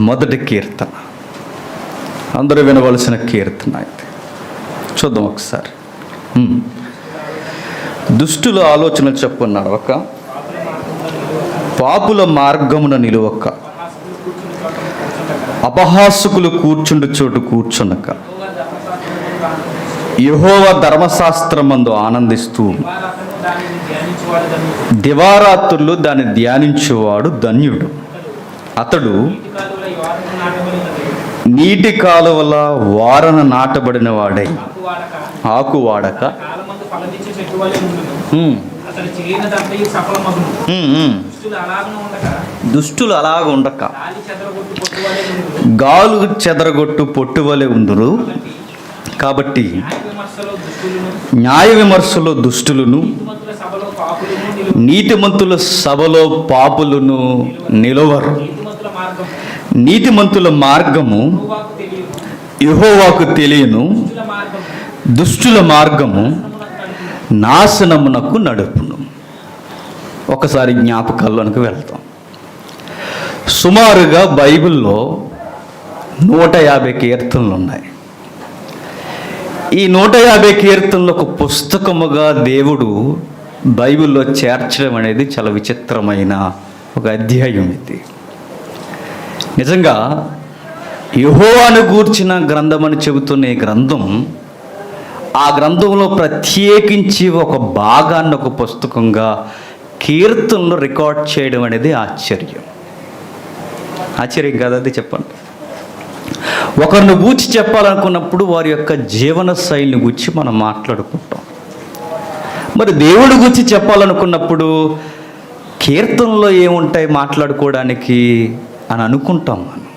మొదటి కీర్తన, అందరూ వినవలసిన కీర్తన అయితే చూద్దాం ఒకసారి. దుష్టుల ఆలోచనలు చెప్పున నడవక, పాపుల మార్గమున నిలువక, అపహాసకులు కూర్చుండు చోటు కూర్చునక, యెహోవా ధర్మశాస్త్రమందు ఆనందిస్తూ దివారాత్రులు దాన్ని ధ్యానించువాడు ధన్యుడు. అతడు నీటి కాలువల వారన నాటబడిన వాడై ఆకు వాడక, దుష్టులు అలాగ ఉండక గాలు చెదరగొట్టు పొట్టువలే ఉందురు. కాబట్టి న్యాయ విమర్శలో దుష్టులను, నీతిమంతుల సభలో పాపులను నిలవరు. నీతిమంతుల మార్గము యెహోవాకు తెలియను, దుష్టుల మార్గము నాశనమునకు నడుపును. ఒకసారి జ్ఞాపకాల్లోనికి వెళ్తాం. సుమారుగా బైబిల్లో 150 కీర్తనలు ఉన్నాయి. ఈ 150 కీర్తనలు ఒక పుస్తకముగా దేవుడు బైబిల్లో చేర్చడం అనేది చాలా విచిత్రమైన ఒక అధ్యాయం. ఇది నిజంగా యెహోవాను గూర్చిన గ్రంథం అని చెబుతున్న ఈ గ్రంథం, ఆ గ్రంథంలో ప్రత్యేకించి ఒక భాగాన్ని ఒక పుస్తకంగా కీర్తనలు రికార్డ్ చేయడం అనేది ఆశ్చర్యం కాదు? అది చెప్పండి. ఒకరిని గూర్చి చెప్పాలనుకున్నప్పుడు వారి యొక్క జీవన శైలిని గూర్చి మనం మాట్లాడుకుంటాం. మరి దేవుడి గురించి చెప్పాలనుకున్నప్పుడు కీర్తనలో ఏముంటాయి మాట్లాడుకోవడానికి అని అనుకుంటాం మనం.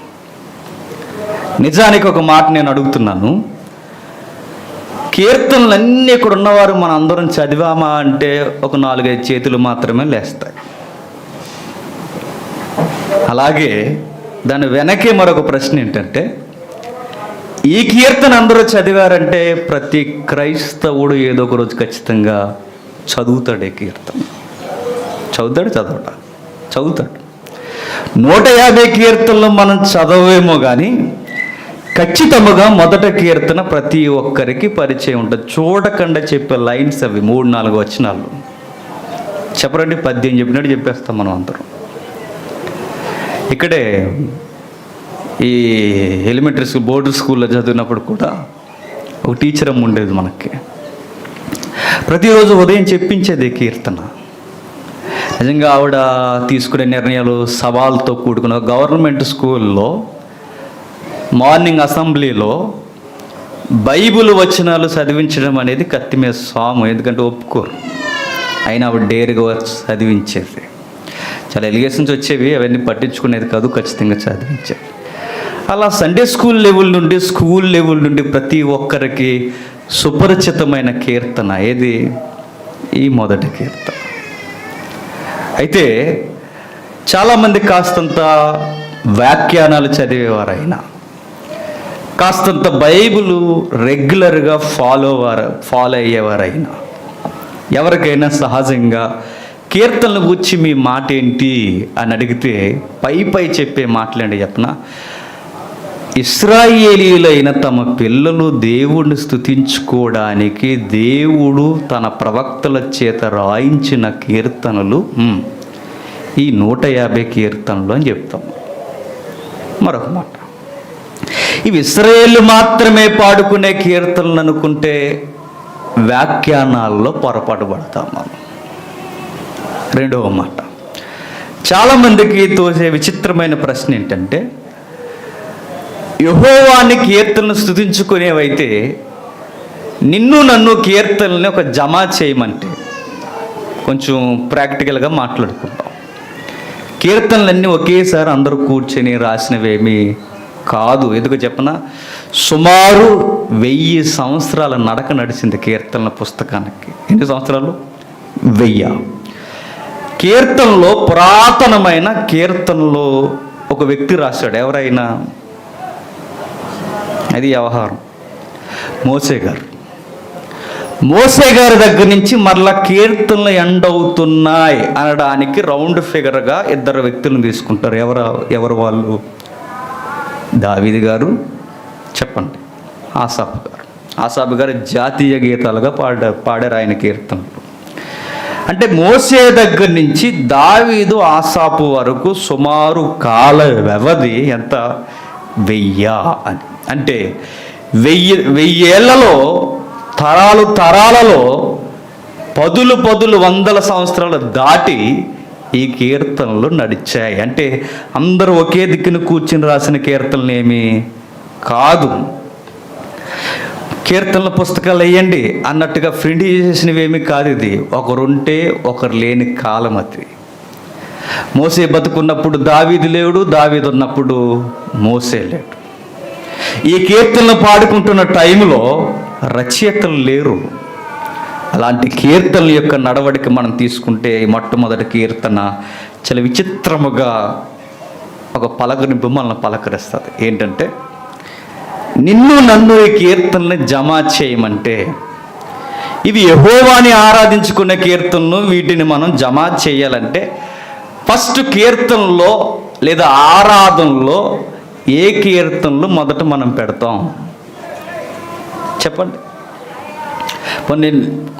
నిజానికి ఒక మాట నేను అడుగుతున్నాను, కీర్తనలన్నీ ఇక్కడ ఉన్నవారు మన అందరం చదివామా అంటే ఒక 4-5 చేతులు మాత్రమే లేస్తాయి. అలాగే దాని వెనకే మరొక ప్రశ్న ఏంటంటే, ఈ కీర్తన అందరూ చదివారంటే ప్రతి క్రైస్తవుడు ఏదో ఒక రోజు ఖచ్చితంగా చదువుతాడు. ఈ కీర్తన చదువుతాడు. 150 కీర్తనలు మనం చదవేమో కానీ ఖచ్చితంగా మొదటి కీర్తన ప్రతి ఒక్కరికి పరిచయం ఉంటుంది. చూడకుండా చెప్పే లైన్స్ అవి 3-4 వచనాలు. చెప్పరండి, 10 చెప్పినట్టు చెప్పేస్తాం మనం అందరం. ఇక్కడే ఈ ఎలిమెంటరీ స్కూల్, బోర్డు స్కూల్లో చదివినప్పుడు కూడా ఒక టీచర్ అమ్మ ఉండేది మనకి. ప్రతిరోజు ఉదయం చెప్పించేది కీర్తన. నిజంగా ఆవిడ తీసుకునే నిర్ణయాలు సవాల్తో కూడుకున్న గవర్నమెంట్ స్కూల్లో మార్నింగ్ అసెంబ్లీలో బైబిల్ వచనాలు చదివించడం అనేది కత్తి మీద సాము. ఎందుకంటే ఒప్పుకోరు, అయినా ఆవిడ డేరుగా చదివించేది. చాలా ఎలిగేషన్స్ వచ్చేవి, అవన్నీ పట్టించుకునేది కాదు, ఖచ్చితంగా చదివించేది. అలా సండే స్కూల్ లెవెల్ నుండి ప్రతి ఒక్కరికి సుపరిచితమైన కీర్తన ఏది? ఈ మొదటి కీర్తన. అయితే చాలామంది కాస్తంత వ్యాఖ్యానాలు చదివేవారైనా, కాస్తంత బైబిల్ రెగ్యులర్గా ఫాలో అయ్యేవారైనా, ఎవరికైనా సహజంగా కీర్తనల గురించి మీ మాట ఏంటి అని అడిగితే పై చెప్పే మాటలండి చెప్పనా. ఇశ్రాయేలీయులైన తమ పిల్లలు దేవుణ్ణి స్తుతించుకోవడానికి దేవుడు తన ప్రవక్తల చేత రాయించిన కీర్తనలు ఈ 150 కీర్తనలు అని చెప్తాం. మరొక మాట, ఇవి ఇశ్రాయేలు మాత్రమే పాడుకునే కీర్తనలు అనుకుంటే వ్యాఖ్యానాల్లో పొరపాటు పడతాం మనం. రెండవ మాట, చాలామందికి తోసే విచిత్రమైన ప్రశ్న ఏంటంటే, యెహోవాని కీర్తనలు స్తుతించుకునేవైతే నిన్ను నన్ను కీర్తనల్ని ఒక జమా చేయమంటే, కొంచెం ప్రాక్టికల్గా మాట్లాడుకుంటాం. కీర్తనలన్నీ ఒకేసారి అందరూ కూర్చొని రాసినవేమీ కాదు. ఎందుకు చెప్పనా, సుమారు 1000 సంవత్సరాల నడక నడిచింది కీర్తనల పుస్తకానికి. ఎన్ని సంవత్సరాలు? 1000. కీర్తనలో పురాతనమైన కీర్తనలో ఒక వ్యక్తి రాశాడు. ఎవరైనా? అది వ్యవహారం మోసే గారి దగ్గర నుంచి మరలా కీర్తనలు ఎండ్ అవుతున్నాయి అనడానికి రౌండ్ ఫిగర్గా 2 వ్యక్తులను తీసుకుంటారు. ఎవరు వాళ్ళు? దావీదు గారు, చెప్పండి ఆసాపు గారు జాతీయ గీతాలుగా పాడారు ఆయన కీర్తనలు. అంటే మోసే దగ్గర నుంచి దావీదు ఆసాపు వరకు సుమారు కాల వ్యవధి ఎంత? 1000 అని. అంటే 1000 ఏళ్లలో, తరాలలో పదులు వందల సంవత్సరాలు దాటి ఈ కీర్తనలు నడిచాయి. అంటే అందరూ ఒకే దిక్కున కూర్చుని రాసిన కీర్తనలు ఏమీ కాదు. కీర్తనల పుస్తకాలు వేయండి అన్నట్టుగా ప్రింట్ చేసినవి ఏమీ కాదు. ఇది ఒకరుంటే ఒకరు లేని కాలం అది. మోసే బతుకున్నప్పుడు దావీదు లేడు, దావీదు ఉన్నప్పుడు మోసే లేడు. ఈ కీర్తనలు పాడుకుంటున్న టైంలో రచయితలు లేరు. అలాంటి కీర్తనల యొక్క నడవడిక మనం తీసుకుంటే మొట్టమొదటి కీర్తన చాలా విచిత్రముగా ఒక పలకరింపు మనల్ని పలకరిస్తుంది. ఏంటంటే, నిన్ను నన్ను ఈ కీర్తనని జమ చేయమంటే, ఇవి యెహోవాని ఆరాధించుకునే కీర్తనలు, వీటిని మనం జమ చేయాలంటే ఫస్ట్ కీర్తనలో లేదా ఆరాధనలో ఏ కీర్తనలు మొదట మనం పెడతాం? చెప్పండి.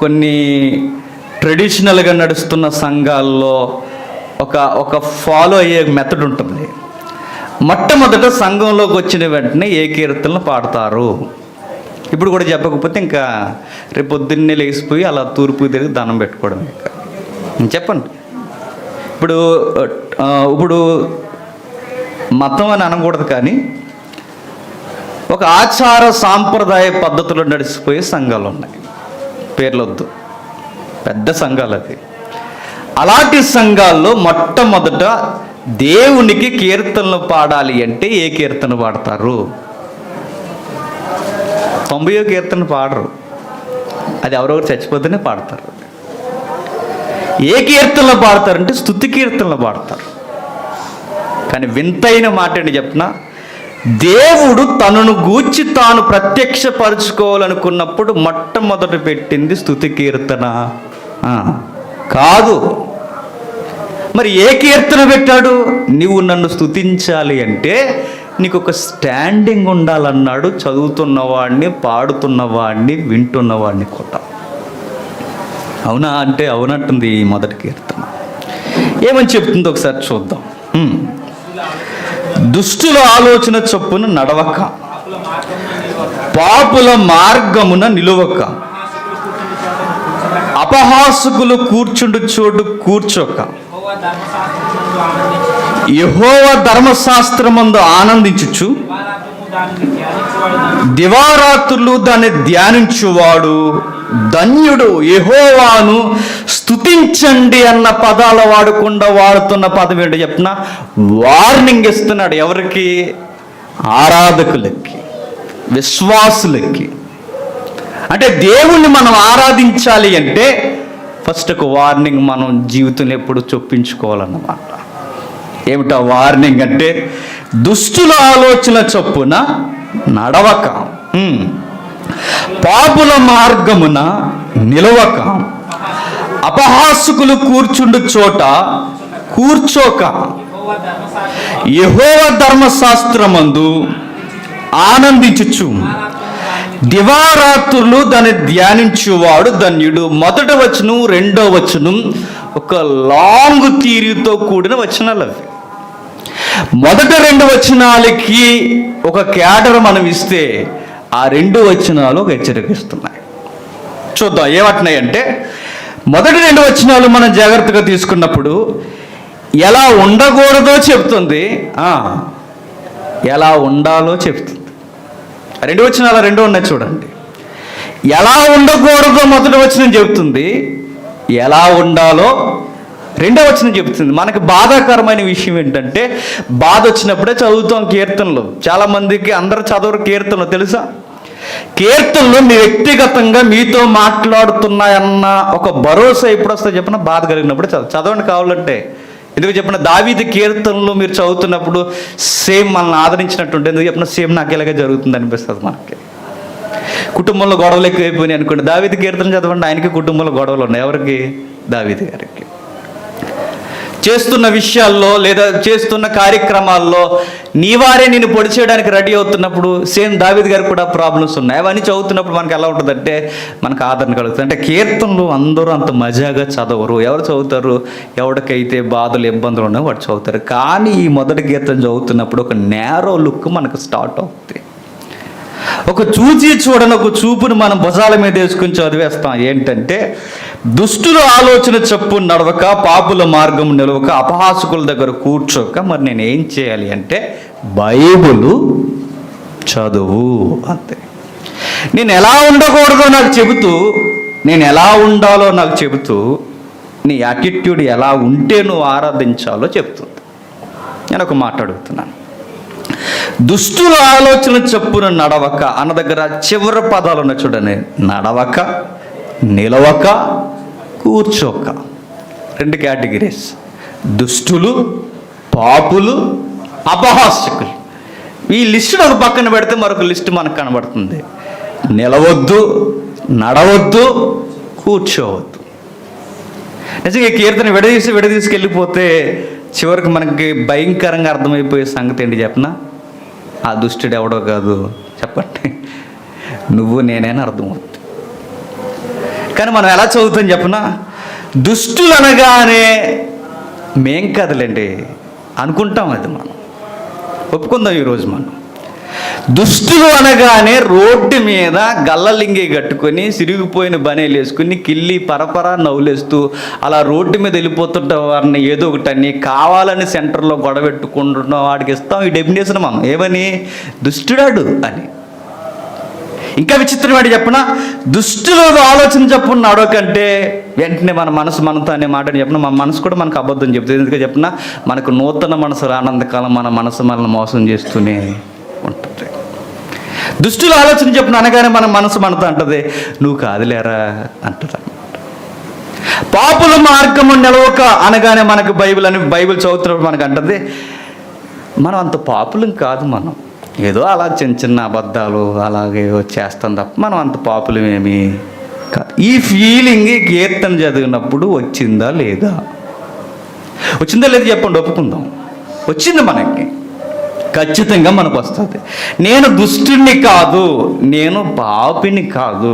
కొన్ని ట్రెడిషనల్గా నడుస్తున్న సంఘాల్లో ఒక ఫాలో అయ్యే మెథడ్ ఉంటుంది. మొట్టమొదట సంఘంలోకి వచ్చిన వెంటనే ఏ కీర్తనలు పాడతారు? ఇప్పుడు కూడా చెప్పకపోతే ఇంకా రేపు పొద్దున్నే లేచిపోయి అలా తూర్పు తిరిగి దండం పెట్టుకోవడం. చెప్పండి. ఇప్పుడు మతం అని అనకూడదు, కానీ ఒక ఆచార సాంప్రదాయ పద్ధతిలో నడిచిపోయే సంఘాలు ఉన్నాయి. పేర్లొద్దు, పెద్ద సంఘాలు అది. అలాంటి సంఘాల్లో మొట్టమొదట దేవునికి కీర్తనలు పాడాలి అంటే ఏ కీర్తన పాడతారు? 90వ కీర్తన పాడరు. అది ఎవరెవరు చచ్చిపోతేనే పాడతారు. ఏ కీర్తనలు పాడతారంటే స్తుతి కీర్తనలు పాడతారు. కానీ వింతైన మాట ఏంటి చెప్పనా? దేవుడు తనను గూర్చి తాను ప్రత్యక్షపరుచుకోవాలనుకున్నప్పుడు మొట్టమొదట పెట్టింది స్తుతి కీర్తన కాదు. మరి ఏ కీర్తన పెట్టాడు? నీవు నన్ను స్తుతించాలి అంటే నీకు ఒక స్టాండింగ్ ఉండాలన్నాడు. చదువుతున్నవాడిని, పాడుతున్నవాడిని, వింటున్నవాడిని కూడా. అవునా అంటే అవునంటుంది ఈ మొదటి కీర్తన. ఏమని చెప్తుందో ఒకసారి చూద్దాం. దుష్టుల ఆలోచన చొప్పున నడవక, పాపుల మార్గమున నిలువక, అపహాసకులు కూర్చుండు చోటు కూర్చోక, యెహోవా ధర్మశాస్త్రమందు ఆనందించుచు దివారాత్రులు దాన్ని ధ్యానించువాడు ధన్యుడు. యెహోవాను స్తుతించండి అన్న పదాలు వాడకుండా వాడుతున్న పదం ఏంటో చెప్పిన వార్నింగ్ ఇస్తున్నాడు. ఎవరికి? ఆరాధకులకి, విశ్వాసులకి. అంటే దేవుణ్ణి మనం ఆరాధించాలి అంటే ఫస్ట్ ఒక వార్నింగ్ మనం జీవితంలో ఎప్పుడు చొప్పించుకోవాలన్నమాట. ఏమిటా వార్నింగ్ అంటే? దుష్టుల ఆలోచన చొప్పున నడవక, పాపుల మార్గమున నిలవక, అపహాసకులు కూర్చుండు చోట కూర్చోక, యెహోవా ధర్మశాస్త్రమందు ఆనందించుచు దివారాత్రులు దాన్ని ధ్యానించువాడు ధన్యుడు. మొదట వచనం, రెండో వచనం ఒక లాంగ్ థియరీతో కూడిన వచనాలు అవి. మొదట 2 వచనాలకి ఒక క్యాడర్ మనం ఇస్తే ఆ 2 వచనాలు ఒక హెచ్చరికిస్తున్నాయి. చూద్దాం ఏమంటున్నాయి అంటే, మొదటి 2 వచనాలు మనం జాగ్రత్తగా తీసుకున్నప్పుడు ఎలా ఉండకూడదో చెప్తుంది, ఎలా ఉండాలో చెప్తుంది. 2 వచనాలు 2 ఉన్నాయి చూడండి. ఎలా ఉండకూడదో మొదటి వచనం చెబుతుంది, ఎలా ఉండాలో 2వ వచనం చెబుతుంది. మనకి బాధాకరమైన విషయం ఏంటంటే, బాధ వచ్చినప్పుడే చదువుతాం కీర్తనలు. చాలామందికి అందరూ చదవరు కీర్తనలు, తెలుసా? కీర్తనలు మీ వ్యక్తిగతంగా మీతో మాట్లాడుతున్నాయన్న ఒక భరోసా ఎప్పుడు వస్తుంది చెప్పిన? బాధ కలిగినప్పుడు చదవండి కావాలంటే. ఎందుకు చెప్పిన? దావీదు కీర్తనలు మీరు చదువుతున్నప్పుడు సేమ్ మనల్ని ఆదరించినట్టుంటే, ఎందుకు చెప్పిన సేమ్ నాకు ఇలాగే జరుగుతుంది అనిపిస్తుంది మనకి. కుటుంబంలో గొడవలు ఎక్కువైపోయినాయి అనుకోండి, దావీదు కీర్తన చదవండి, ఆయనకి కుటుంబంలో గొడవలు ఉన్నాయి. ఎవరికి? దావీదు గారికి. చేస్తున్న విషయాల్లో లేదా చేస్తున్న కార్యక్రమాల్లో నీ వారే నిన్ను పొడి చేయడానికి రెడీ అవుతున్నప్పుడు సేమ్ దావీద్ గారికి కూడా ప్రాబ్లమ్స్ ఉన్నాయి. అవన్నీ చదువుతున్నప్పుడు మనకి ఎలా ఉంటుందంటే మనకు ఆదరణ కలుగుతుంది. అంటే కీర్తనలు అందరూ అంత మజాగా చదవరు. ఎవరు చదువుతారు? ఎవరికైతే బాధలు ఇబ్బందులు ఉన్నాయో వాడు చదువుతారు. కానీ ఈ మొదటి కీర్తన చదువుతున్నప్పుడు ఒక నేరో లుక్ మనకు స్టార్ట్ అవుతుంది. ఒక చూచి చూడని ఒక చూపును మనం భుజాల మీద వేసుకుని చదివేస్తాం. ఏంటంటే, దుష్టుల ఆలోచన చొప్పున నడవక, పాపుల మార్గం నిలవక, అపహాసకుల దగ్గర కూర్చోక, మరి నేను ఏం చేయాలి అంటే బైబిలు చదువు అంతే. నేను ఎలా ఉండకూడదో నాకు చెబుతూ, నేను ఎలా ఉండాలో నాకు చెబుతూ, నీ యాటిట్యూడ్ ఎలా ఉంటే నువ్వు ఆరాధించాలో చెప్తుంది. నేను ఒక మాట అడుగుతున్నాను. దుష్టుల ఆలోచన చొప్పున నడవక అన్న దగ్గర చివరి పదాలు ఉన్నాయి చూడండి. నడవక, నిలవక, కూర్చోక. 2 కేటగిరీస్. దుష్టులు, పాపులు, అపహాస్యకులు. ఈ లిస్టును ఒక పక్కన పెడితే మరొక లిస్టు మనకు కనబడుతుంది. నిలవద్దు, నడవద్దు, కూర్చోవద్దు. నిజంగా ఈ కీర్తన విడదీసుకెళ్ళిపోతే చివరికి మనకి భయంకరంగా అర్థమైపోయే సంగతి ఏంటి చెప్పనా? ఆ దుష్టుడు ఎవడో కాదు, చెప్పండి, నువ్వు నేనేని అర్థమవుతుంది. కానీ మనం ఎలా చదువుతాం చెప్పనా? దుష్టులు అనగానే మేం కదలండి అనుకుంటాం. అది మనం ఒప్పుకుందాం. ఈరోజు మనం దుష్టులు అనగానే రోడ్డు మీద గల్లలింగి కట్టుకొని సిరిగిపోయిన బనేలు వేసుకుని కిల్లి పరపరా నవ్వులేస్తూ అలా రోడ్డు మీద వెళ్ళిపోతుంట వారిని ఏదో ఒకటని కావాలని సెంటర్లో గొడవెట్టుకుంటున్న వాడికి ఇస్తాం ఈ డెఫినేషన్ మనం. ఏమని? దుష్టుడాడు అని. ఇంకా విచిత్రమైన చెప్పిన దుష్టులు ఆలోచన చెప్పున్నాడో కంటే వెంటనే మన మనసు మనతో అనే మాటని చెప్పిన మన మనసు కూడా మనకు అబద్ధం చెప్తుంది. ఎందుకంటే చెప్పిన మనకు నూతన మనసు రానంతకాలం మన మనసు మనల్ని మోసం చేస్తూనే ఉంటుంది. దుష్టుల ఆలోచన చెప్పిన అనగానే మన మనసు మనతో అంటది, నువ్వు కాదులేరా అంటది. పాపుల మార్గము నిలవక అనగానే మనకు బైబిల్ చదువుతున్నప్పుడు మనకు అంటది, మనం అంత పాపులం కాదు. మనం ఏదో అలా చిన్న చిన్న అబద్ధాలు అలాగే చేస్తాం తప్ప మనం అంత పాపులమేమి కాదు. ఈ ఫీలింగ్ కీర్తన చదివినప్పుడు వచ్చిందా లేదా? వచ్చిందా లేదా చెప్పండి, ఒప్పుకుందాం. వచ్చింది మనకి, ఖచ్చితంగా మనకు వస్తుంది. నేను దుష్టుని కాదు, నేను పాపిని కాదు,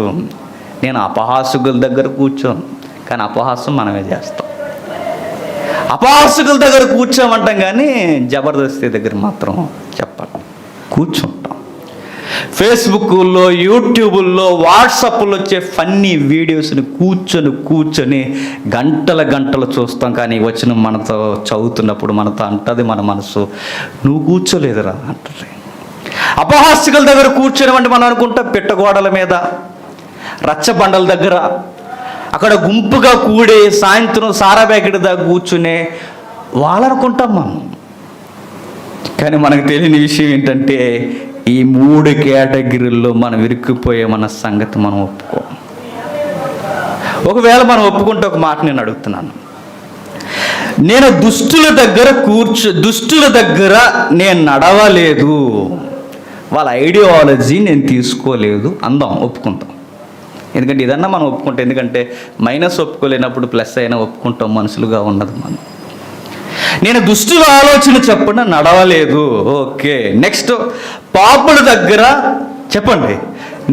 నేను అపహాసకుల దగ్గర కూర్చోను. కానీ అపహాసం మనమే చేస్తాం. అపహాసకుల దగ్గర కూర్చోమంటాం కానీ జబర్దస్తీ దగ్గర మాత్రం చెప్పండి కూర్చుంటాం. ఫేస్బుక్లో, యూట్యూబుల్లో, వాట్సాప్లో వచ్చే ఫన్నీ వీడియోస్ని కూర్చొని గంటలు చూస్తాం. కానీ వచ్చిన మనతో చదువుతున్నప్పుడు మనతో అంటది మన మనసు, నువ్వు కూర్చోలేదురా అంటుంది. అపహాస్యకుల దగ్గర కూర్చొని అంటే మనం అనుకుంటాం పిట్టగోడల మీద, రచ్చబండల దగ్గర, అక్కడ గుంపుగా కూడే సాయంత్రం సారా ప్యాకెట్ దగ్గర కూర్చునే వాళ్ళనుకుంటాం మనం. కానీ మనకు తెలియని విషయం ఏంటంటే ఈ 3 కేటగిరీల్లో మనం ఇరుక్కుపోయే మన సంగతి మనం ఒప్పుకో. ఒకవేళ మనం ఒప్పుకుంటే ఒక మాట నేను అడుగుతున్నాను. నేను దుష్టుల దగ్గర నేను నడవలేదు, వాళ్ళ ఐడియాలజీ నేను తీసుకోలేదు అందాం, ఒప్పుకుంటాం. ఎందుకంటే ఇదన్నా మనం ఒప్పుకుంటాం. ఎందుకంటే మైనస్ ఒప్పుకోలేనప్పుడు ప్లస్ అయినా ఒప్పుకుంటాం, మనుషులుగా ఉన్నది మనం. నేను దుష్టుల ఆలోచన చొప్పున నడవలేదు, ఓకే. నెక్స్ట్, పాపుల దగ్గర చెప్పండి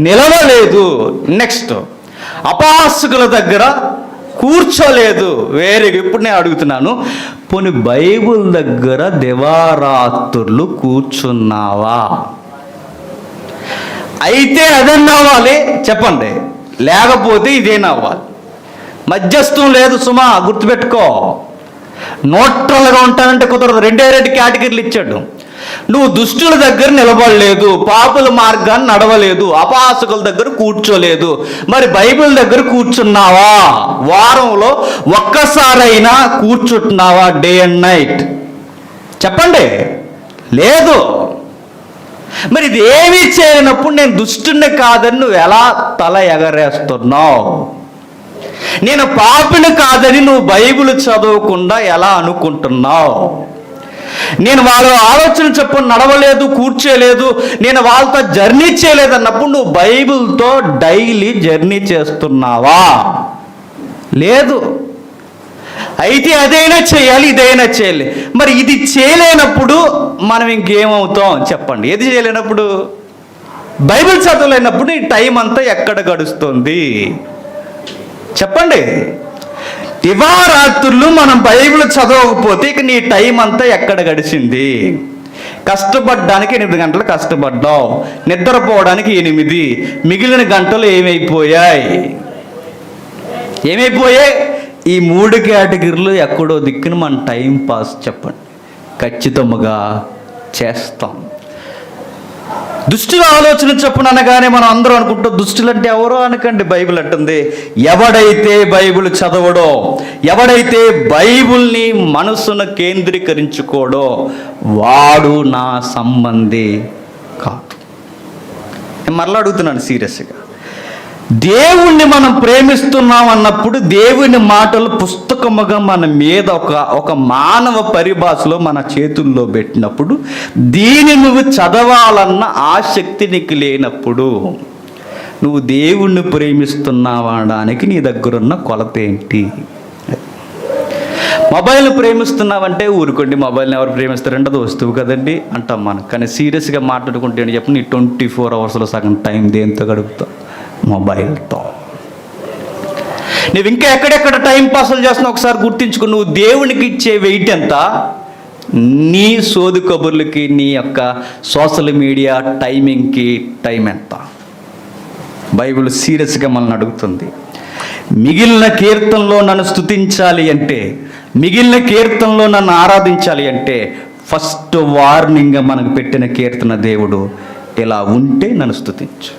నిలవలేదు. నెక్స్ట్, అపహాసకుల దగ్గర కూర్చోలేదు. ఇప్పుడు నేను అడుగుతున్నాను, పోనీ బైబిల్ దగ్గర దివారాత్రులు కూర్చున్నావా? అయితే అదన్నా అవ్వాలి చెప్పండి, లేకపోతే ఇదేనా అవ్వాలి. మధ్యస్థం లేదు సుమా, గుర్తుపెట్టుకో. న్యూట్రల్గా ఉంటానంటే కుదరదు. 2 కేటగిరీలు ఇచ్చాడు. నువ్వు దుష్టుల దగ్గర నిలబడలేదు, పాపుల మార్గాన్ని నడవలేదు, అపహాసకుల దగ్గర కూర్చోలేదు. మరి బైబిల్ దగ్గర కూర్చున్నావా? వారంలో ఒక్కసారైనా కూర్చుంటున్నావా? డే అండ్ నైట్ చెప్పండి. లేదు. మరి ఇది ఏమీ చేయనప్పుడు నేను దుష్టుని కాదని నువ్వు ఎలా తల ఎగరేస్తున్నావు? నేను పాపిని కాదని నువ్వు బైబిల్ చదవకుండా ఎలా అనుకుంటున్నావు? నేను వాళ్ళ ఆలోచన చొప్పున నడవలేదు, కూర్చోలేదు, నేను వాళ్ళతో జర్నీ చేయలేదు అన్నప్పుడు నువ్వు బైబిల్తో డైలీ జర్నీ చేస్తున్నావా? లేదు. అయితే అదైనా చేయాలి, ఇదైనా చేయాలి. మరి ఇది చేయలేనప్పుడు మనం ఇంకేమవుతాం చెప్పండి? ఏది చేయలేనప్పుడు? బైబిల్ చదవలేనప్పుడు ఈ టైం అంతా ఎక్కడ గడుస్తుంది చెప్పండి? దివారాత్రులు మనం బైబిల్ చదవకపోతే ఇక నీ టైం అంతా ఎక్కడ గడిచింది? కష్టపడడానికి 8 గంటలు కష్టపడ్డావు, నిద్రపోవడానికి 8, మిగిలిన గంటలు ఏమైపోయాయి? ఈ 3 కేటగిరీలు ఎక్కడో దిక్కున మన టైం పాస్ చెప్పండి ఖచ్చితంగా చేస్తాం. దుష్టుల ఆలోచన చొప్పున అనగానే మనం అందరూ అనుకుంటాం, దుష్టులు అంటే ఎవరో అనకండి. బైబిల్ అంటుంది, ఎవడైతే బైబిల్ చదవడో, ఎవడైతే బైబిల్ని మనసును కేంద్రీకరించుకోడో వాడు నా సంబంధి కాదు. నేను మరలా అడుగుతున్నాను సీరియస్గా. దేవుణ్ణి మనం ప్రేమిస్తున్నాం అన్నప్పుడు దేవుని మాటలు పుస్తకముగా మన మీద ఒక మానవ పరిభాషలో మన చేతుల్లో పెట్టినప్పుడు దీన్ని నువ్వు చదవాలన్న ఆసక్తి నీకు లేనప్పుడు నువ్వు దేవుణ్ణి ప్రేమిస్తున్నావా అనడానికి నీ దగ్గరున్న కొలత ఏంటి? మొబైల్ని ప్రేమిస్తున్నావంటే ఊరుకోండి, మొబైల్ని ఎవరు ప్రేమిస్తారంటే అది వస్తువు కదండి అంటాం మనం. కానీ సీరియస్గా మాట్లాడుకుంటే ఏంటి చెప్పి నీ 24 అవర్స్లో సగం టైం దేంతో గడుపుతావు? మొబైల్తో. నువ్వు ఇంకా ఎక్కడెక్కడ టైం పాస్లు చేస్తున్నావు ఒకసారి గుర్తించుకో. నువ్వు దేవునికి ఇచ్చే వెయిట్ ఎంత? నీ సోదు కబుర్లకి, నీ యొక్క సోషల్ మీడియా టైమింగ్కి టైం ఎంత? బైబిల్ సీరియస్గా మనల్ని అడుగుతుంది. మిగిలిన కీర్తనలో నన్ను స్తుతించాలి అంటే, మిగిలిన కీర్తనలో నన్ను ఆరాధించాలి అంటే ఫస్ట్ వార్నింగ్గా మనకు పెట్టిన కీర్తన దేవుడు, ఇలా ఉంటే నన్ను స్తుతించు,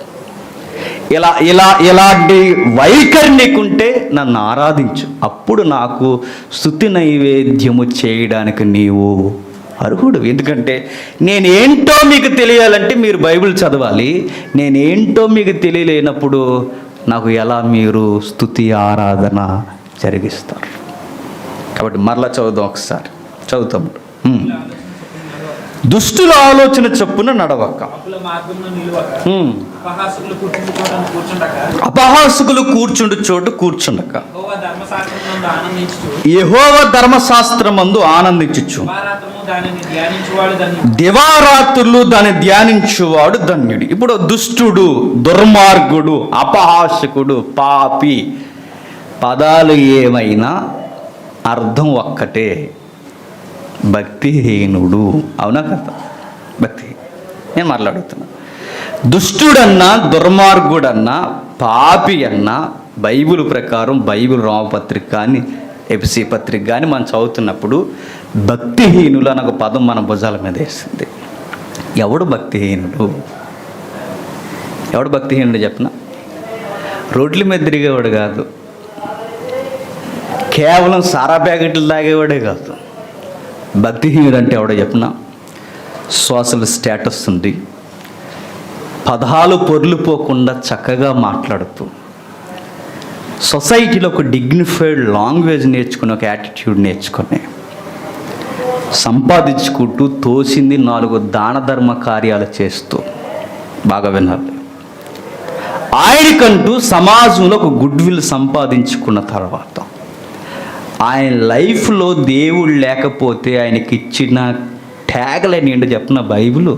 ఇలాంటి వైఖరి నీకుంటే నన్ను ఆరాధించు, అప్పుడు నాకు స్తుతి నైవేద్యము చేయడానికి నీవు అర్హుడు. ఎందుకంటే నేనేంటో మీకు తెలియాలంటే మీరు బైబిల్ చదవాలి. నేనేంటో మీకు తెలియలేనప్పుడు నాకు ఎలా మీరు స్తుతి ఆరాధన జరిగిస్తారు? కాబట్టి మరలా చదువుదాం ఒకసారి. చదువుతాము. దుష్టుల ఆలోచన చొప్పున నడవక, అపహాసకులు కూర్చుండు చోటు కూర్చుండక, యెహోవా ధర్మశాస్త్రమందు ఆనందించుచు దివారాత్రులు దాన్ని ధ్యానించువాడు ధన్యుడు. ఇప్పుడు దుష్టుడు, దుర్మార్గుడు, అపహాసకుడు, పాపి పదాలు ఏమైనా అర్థం ఒక్కటే, భక్తిహీనుడు. అవునా కదా? భక్తి. నేను మాట్లాడుతున్నా. దుష్టుడన్నా, దుర్మార్గుడన్నా, పాపి అన్నా బైబిల్ ప్రకారం, బైబిల్ రామపత్రిక కానీ ఎఫ్ఎస్సి పత్రిక కానీ మనం చదువుతున్నప్పుడు భక్తిహీనులు అన్న ఒక పదం మన భుజాల మీద వేస్తుంది. ఎవడు భక్తిహీనుడు? ఎవడు భక్తిహీనుడు చెప్పిన? రోడ్ల మీద తిరిగేవాడు కాదు, కేవలం సారా ప్యాకెట్లు తాగేవాడే కాదు. భక్తిహీనుడు అంటే ఎవడో చెప్పిన? సోషల్ స్టేటస్ ఉంది, పదాలు పొర్లిపోకుండా చక్కగా మాట్లాడుతూ, సొసైటీలో ఒక డిగ్నిఫైడ్ లాంగ్వేజ్ నేర్చుకుని, ఒక యాటిట్యూడ్ నేర్చుకుని, సంపాదించుకుంటూ తోసింది 4 దాన ధర్మ కార్యాలు చేస్తూ, బాగా వినాలి, ఆయనకంటూ సమాజంలో ఒక గుడ్ విల్ సంపాదించుకున్న తర్వాత ఆయన లైఫ్లో దేవుడు లేకపోతే ఆయనకి ఇచ్చిన ట్యాగ్లైన్ ఏంటో చెప్పిన బైబిల్,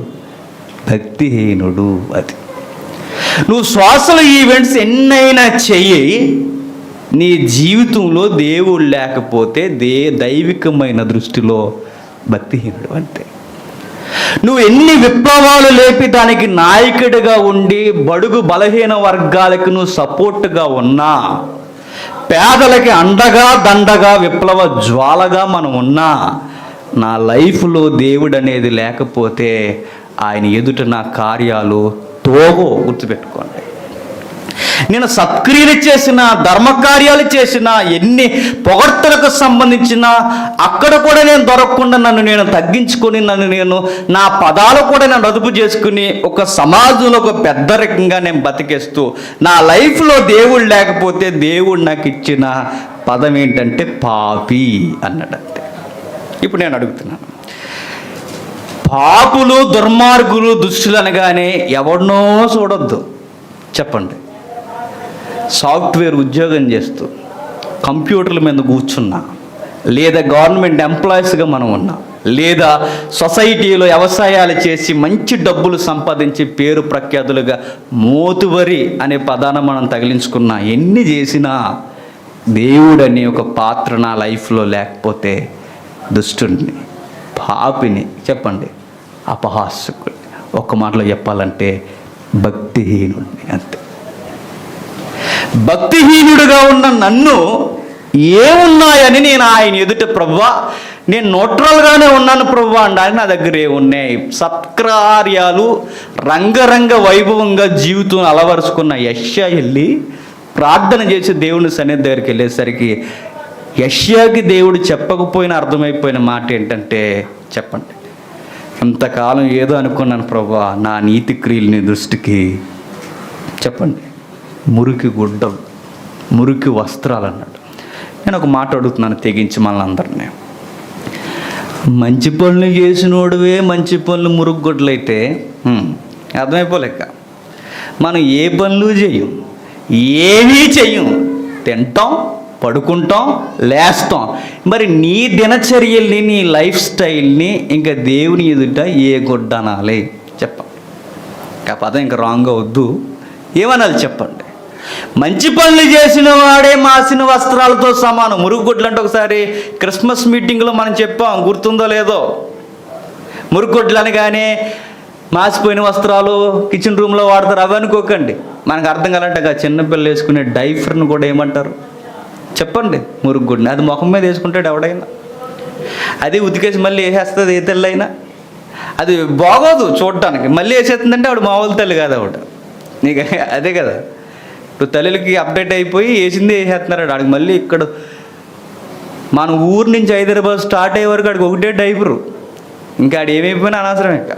భక్తిహీనుడు. అది నువ్వు సోషల్ ఈవెంట్స్ ఎన్నైనా చెయ్యి, నీ జీవితంలో దేవుడు లేకపోతే దైవికమైన దృష్టిలో భక్తిహీనుడు అంతే. నువ్వు ఎన్ని విప్లవాలు లేపి దానికి నాయకుడిగా ఉండి బడుగు బలహీన వర్గాలకు నువ్వు సపోర్ట్గా ఉన్నా, పేదలకి అండగా దండగా విప్లవ జ్వాలగా మనం ఉన్నా, నా లైఫ్లో దేవుడు అనేది లేకపోతే ఆయన ఎదుట నా కార్యాలు తోగో. గుర్తుపెట్టుకోండి. నేను సత్క్రియలు చేసిన, ధర్మకార్యాలు చేసిన, ఎన్ని పొగడ్తలకు సంబంధించిన అక్కడ కూడా నేను దొరకకుండా నన్ను నేను తగ్గించుకొని, నా పదాలు కూడా నేను అదుపు చేసుకుని ఒక సమాజంలో ఒక పెద్దరికంగా నేను బతికేస్తూ, నా లైఫ్లో దేవుడు లేకపోతే దేవుడు నాకు ఇచ్చిన పదం ఏంటంటే పాపి అన్నాడంతే. ఇప్పుడు నేను అడుగుతున్నాను, పాపులు, దుర్మార్గులు, దుష్టులు అనగానే ఎవరినో చూడొద్దు. చెప్పండి. సాఫ్ట్వేర్ ఉద్యోగం చేస్తూ కంప్యూటర్ల మీద కూర్చున్నా, లేదా గవర్నమెంట్ ఎంప్లాయీస్గా మనం ఉన్నాం, లేదా సొసైటీలో వ్యవసాయాలు చేసి మంచి డబ్బులు సంపాదించి పేరు ప్రఖ్యాతులుగా మోతువరి అనే పదాన్ని మనం తగిలించుకున్నా, ఎన్ని చేసినా దేవుడు అనే ఒక పాత్ర నా లైఫ్లో లేకపోతే దుష్టుడిని, పాపిని, చెప్పండి, అపహాస్యకుడిని, ఒక్క మాటలో చెప్పాలంటే భక్తిహీనుడిని. అంతే. భక్తిహీనుడిగా ఉన్న నన్ను ఏమున్నాయని నేను ఆయన ఎదుట, ప్రభువా నేను న్యూట్రల్గానే ఉన్నాను ప్రభువా అనడానికి నా దగ్గర ఏమున్నాయి? సత్కార్యాలు రంగరంగ వైభవంగా జీవితం అలవరుచుకున్న యెషయా వెళ్ళి ప్రార్థన చేసి దేవుని సన్నిధి దగ్గరికి వెళ్ళేసరికి యెషయాకి దేవుడు చెప్పకపోయినా అర్థమైపోయిన మాట ఏంటంటే, చెప్పండి, ఇంతకాలం ఏదో అనుకున్నాను ప్రభువా, నా నీతి క్రియలు నీ దృష్టికి, చెప్పండి, మురికి గుడ్డలు, మురికి వస్త్రాలు అన్నాడు. నేను ఒక మాట అడుగుతున్నాను తెగించి మనల్ని అందరినీ, మంచి పనులు చేసినోడువే మంచి పనులు మురుగుగొడ్లయితే అర్థమైపోలేక మనం ఏ పనులు చేయం, ఏమీ చెయ్యం, తింటాం, పడుకుంటాం, లేస్తాం. మరి నీ దినచర్యల్ని, నీ లైఫ్ స్టైల్ని ఇంకా దేవుని ఎదుట ఏ గొడ్డనాలి? చెప్పండి. కాకపోతే ఇంకా రాంగ్ అవద్దు, ఏమనాలి చెప్పండి. మంచి పనులు చేసిన వాడే మాసిన వస్త్రాలతో సమానం. మురుగుగొడ్లు అంటే ఒకసారి క్రిస్మస్ మీటింగ్లో మనం చెప్పాం, గుర్తుందో లేదో. మురుగుగొడ్లు అనగానే మాసిపోయిన వస్త్రాలు కిచెన్ రూమ్లో వాడతారు, అవి అనుకోకండి. మనకు అర్థం కాలంటే చిన్నపిల్లలు వేసుకునే డైఫర్ను కూడా ఏమంటారు చెప్పండి? మురుగుగొడ్ని. అది ముఖం మీద వేసుకుంటాడు ఎవడైనా, అది ఉతికేసి మళ్ళీ వేసేస్తుంది ఏ తెల్లైనా. అది బాగోదు చూడటానికి, మళ్ళీ వేసేస్తుందంటే ఆవిడ మామూలు తల్లి కాదు ఆవిడ. నీకు అదే కదా, ఇప్పుడు తల్లికి అప్డేట్ అయిపోయి వేసింది వేసేస్తున్నారు. ఆడికి మళ్ళీ ఇక్కడ మన ఊరు నుంచి హైదరాబాద్ స్టార్ట్ అయ్యే వరకు ఆడికి ఒకటే డైపరు, ఇంకా ఆడు ఏమైపోయినా అనవసరం. ఇంకా